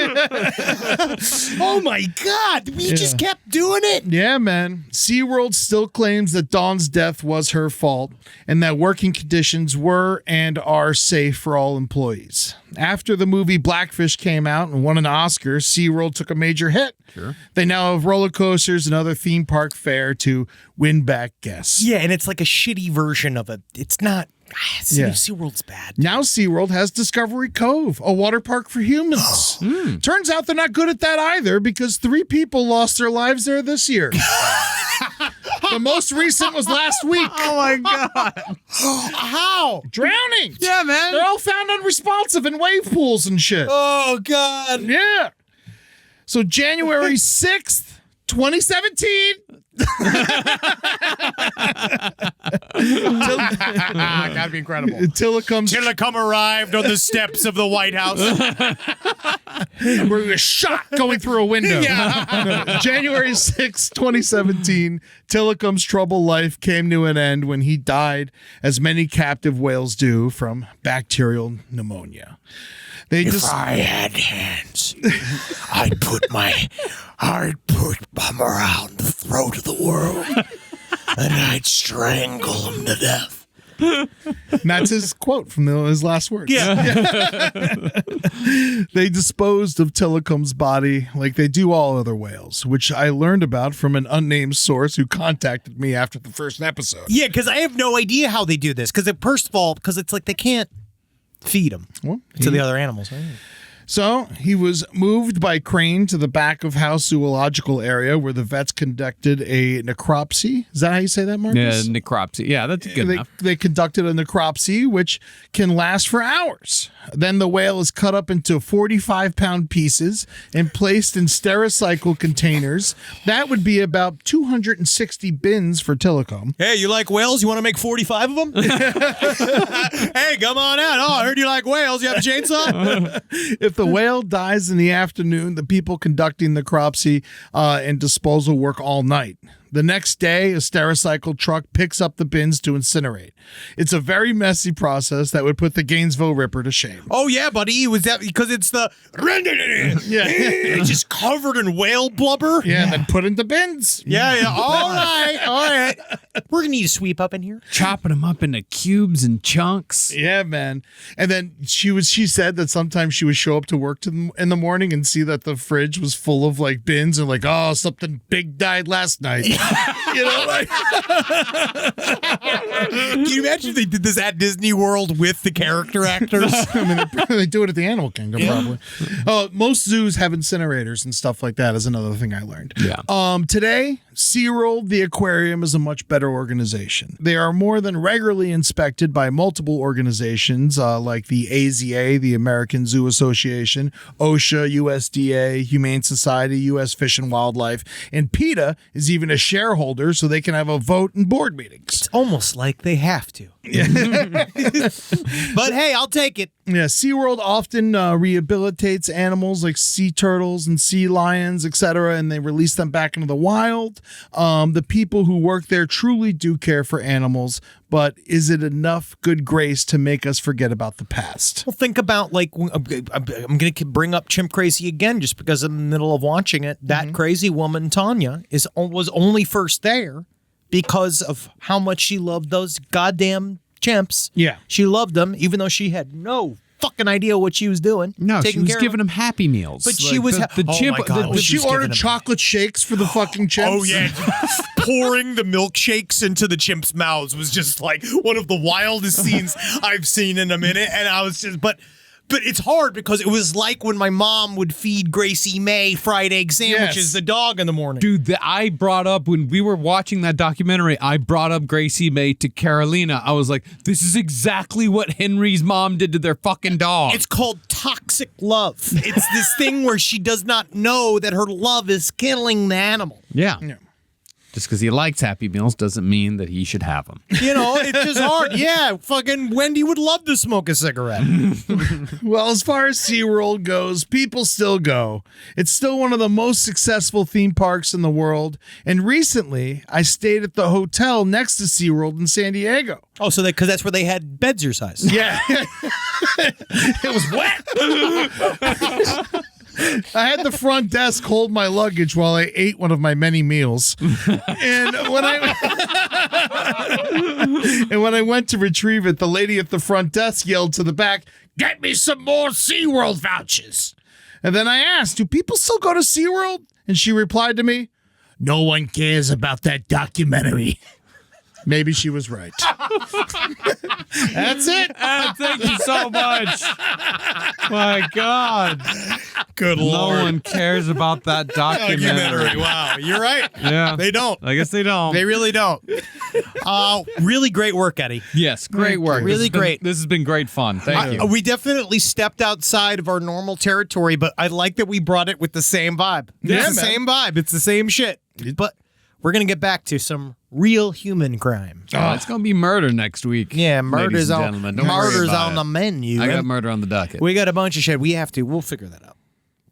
Oh my God. We just kept doing it. Yeah, man. SeaWorld still claims that Dawn's death was her fault and that working conditions were and are safe for all employees. After the movie Blackfish came out and won an Oscar, SeaWorld took a major hit. Sure. They now have roller coasters and other theme park fare to win back guests. Yeah, and it's like a shitty version of it. It's not. Yeah. SeaWorld's bad. Now SeaWorld has Discovery Cove, a water park for humans. Turns out they're not good at that either because 3 people lost their lives there this year. The most recent was last week. Oh my God. How? Drowning. Yeah, man. They're all found unresponsive in wave pools and shit. Oh, God. Yeah. So January 6th, 2017. That'd be incredible. Tilikum arrived on the steps of the White House. We're shot going through a window. No, January 6th, 2017, Tilikum's troubled life came to an end when he died, as many captive whales do, from bacterial pneumonia. If I had hands, I'd put them around the throat of the world, and I'd strangle them to death. And that's his quote from his last words. Yeah. They disposed of Tilikum's body like they do all other whales, which I learned about from an unnamed source who contacted me after the first episode. Yeah, because I have no idea how they do this. Because first of all, because it's like they can't feed them to the other animals. Right? So he was moved by crane to the back of House Zoological Area where the vets conducted a necropsy. Is that how you say that, Marcus? Yeah, necropsy. Yeah, that's good enough. They conducted a necropsy, which can last for hours. Then the whale is cut up into 45-pound pieces and placed in Stericycle containers. That would be about 260 bins for Tilikum. Hey, you like whales? You want to make 45 of them? Hey, come on out. Oh, I heard you like whales. You have a chainsaw? If the whale dies in the afternoon, the people conducting the necropsy and disposal work all night. The next day, a Stericycle truck picks up the bins to incinerate. It's a very messy process that would put the Gainesville Ripper to shame. Oh, yeah, buddy. Was that because it's the... Yeah. It's just covered in whale blubber? Yeah, and then put into bins. Yeah. All right. We're going to need a sweep up in here. Chopping them up into cubes and chunks. Yeah, man. And then she said that sometimes she would show up to work in the morning and see that the fridge was full of like bins and like, oh, something big died last night. You know, like can you imagine if they did this at Disney World with the character actors? I mean, they do it at the Animal Kingdom, probably. Oh, most zoos have incinerators and stuff like that is another thing I learned. Yeah. Today, SeaWorld, the aquarium, is a much better organization. They are more than regularly inspected by multiple organizations like the AZA, the American Zoo Association, OSHA, USDA, Humane Society, U.S. Fish and Wildlife, and PETA is even a shareholder so they can have a vote in board meetings. It's almost like they have to. But hey, I'll take it. Yeah, SeaWorld often rehabilitates animals like sea turtles and sea lions, etc., and they release them back into the wild. The people who work there truly do care for animals, but is it enough good grace to make us forget about the past? Well, think about, like, I'm going to bring up Chimp Crazy again just because I'm in the middle of watching it. That crazy woman, Tanya, was only first there because of how much she loved those goddamn chimps. Yeah. She loved them, even though she had no fucking idea what she was doing. No, she was giving them Happy Meals. But she was... the oh chimp. my God. She ordered chocolate shakes for the fucking chimps. Oh, yeah. Pouring the milkshakes into the chimps' mouths was just like one of the wildest scenes I've seen in a minute. And I was just... But it's hard because it was like when my mom would feed Gracie May fried egg sandwiches, the dog, in the morning. Dude, I brought up, when we were watching that documentary, I brought up Gracie May to Carolina. I was like, this is exactly what Henry's mom did to their fucking dog. It's called toxic love. It's this thing where she does not know that her love is killing the animal. Yeah. Just because he likes Happy Meals doesn't mean that he should have them. You know, it's just hard. Yeah, fucking Wendy would love to smoke a cigarette. Well, as far as SeaWorld goes, people still go. It's still one of the most successful theme parks in the world. And recently, I stayed at the hotel next to SeaWorld in San Diego. Oh, so because that's where they had beds your size. Yeah. It was wet. I had the front desk hold my luggage while I ate one of my many meals. And when I went to retrieve it, the lady at the front desk yelled to the back, "Get me some more SeaWorld vouchers." And then I asked, do people still go to SeaWorld? And she replied to me, "No one cares about that documentary." Maybe she was right. That's it. Thank you so much. My God. Good No one cares about that documentary. Wow, you're right. Yeah. They don't. I guess they don't. They really don't. Really great work, Eddie. Yes, great work. Really great. This has been great fun. Thank you. We definitely stepped outside of our normal territory, but I like that we brought it with the same vibe. Yeah, It's the man. same vibe. It's the same shit. But we're going to get back to some real human crime. It's going to be murder next week. Yeah, ladies murder's and on gentlemen. Don't worry murder's about on it. the menu. I got And murder on the docket. we got a bunch of shit. We'll figure that out.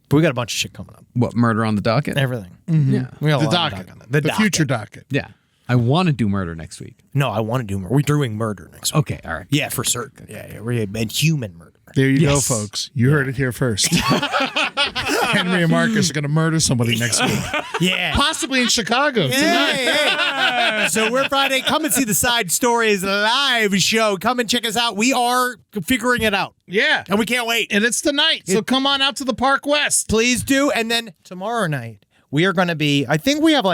But we got a bunch of shit coming up. What, murder on the docket? Everything. Yeah. We got a The lot of docket. on that. The docket. future docket. Yeah. I want to do murder next week. No, I want to do murder. We're doing murder next week. Okay, all right. Yeah, for certain. Yeah, we're and human murder. There you Yes. go, folks. You heard it here first. Henry and Marcus are going to murder somebody next week. Yeah. Possibly in Chicago tonight. Hey. So we're Friday. Come and see the Side Stories live show. Come and check us out. We are figuring it out, Yeah. and we can't wait. And it's tonight. So come on out to the Park West. Please do. And then tomorrow night, we are going to be, I think we have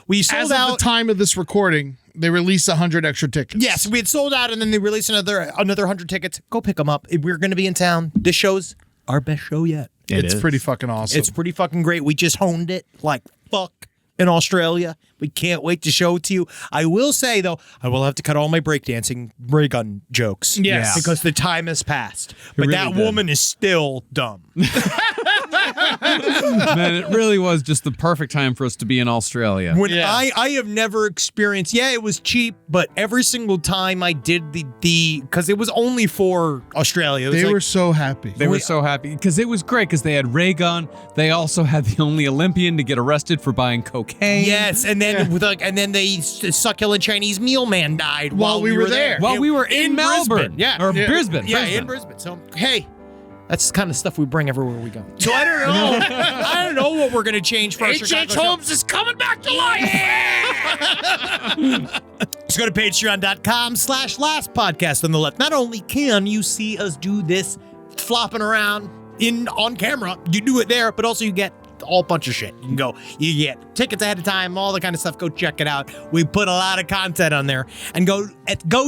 we sold As out. of the time of this recording, they released 100 extra tickets. Yes, we had sold out, and then they released another 100 tickets. Go pick them up. We're going to be in town. This show's our best show yet. It's pretty fucking awesome. It's pretty fucking great. We just honed it like fuck in Australia. We can't wait to show it to you. I will say, though, I will have to cut all my breakdancing ray gun jokes. Yes. Because the time has passed. But really that did. woman is still dumb. Man, it really was just the perfect time for us to be in Australia. When Yeah. I have never experienced, it was cheap, but every single time I did the because it was only for Australia. It was They like, were so happy. They were so happy because it was great because they had ray gun. They also had the only Olympian to get arrested for buying cocaine. yes, and then the succulent Chinese meal man died While we were there. While we were in Melbourne. Brisbane. Yeah. Or Yeah. Brisbane. Yeah, Brisbane. in Brisbane. So hey, that's the kind of stuff we bring everywhere we go. So I don't know. I don't know what we're gonna change for our Chicago show. is coming back to life. Just go to patreon.com/last podcast on the left. Not only can you see us do this flopping around on camera, you do it there, but also you get a whole bunch of shit. You get tickets ahead of time, all the kind of stuff. Go check it out. We put a lot of content on there. And go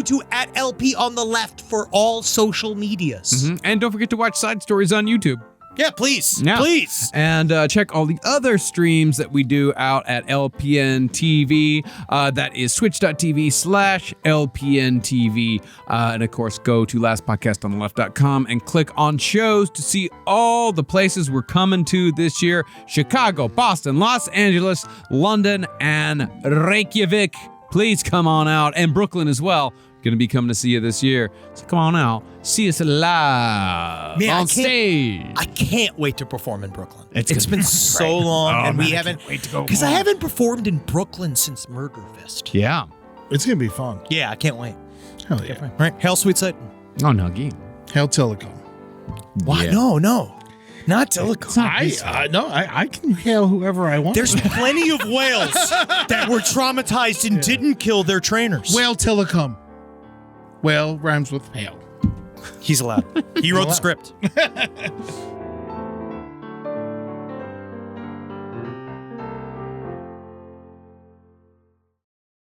to @LP on the left for all social medias. Mhm. And don't forget to watch Side Stories on YouTube. Yeah, please. Yeah. Please. And check all the other streams that we do out at LPN TV. That is twitch.tv/LPN TV. And of course, go to lastpodcastontheleft.com and click on shows to see all the places we're coming to this year. Chicago, Boston, Los Angeles, London, and Reykjavik. Please come on out. And Brooklyn as well. Going to be coming to see you this year. So come on out. See us live Man, on stage. I can't wait to perform in Brooklyn. It's It's gonna been so long, and we haven't. wait to go Because I home. haven't performed in Brooklyn since Murderfest. Yeah. It's going to be fun. Yeah, I can't wait. Hell yeah. All right, Hail Sweet Sight. Oh, no, again. Hail Tilikum. Why? Yeah. No, not Tilikum. I can hail whoever I want. There's plenty of whales that were traumatized and didn't kill their trainers. Whale Tilikum. Whale rhymes with hail. He's allowed. He wrote the script.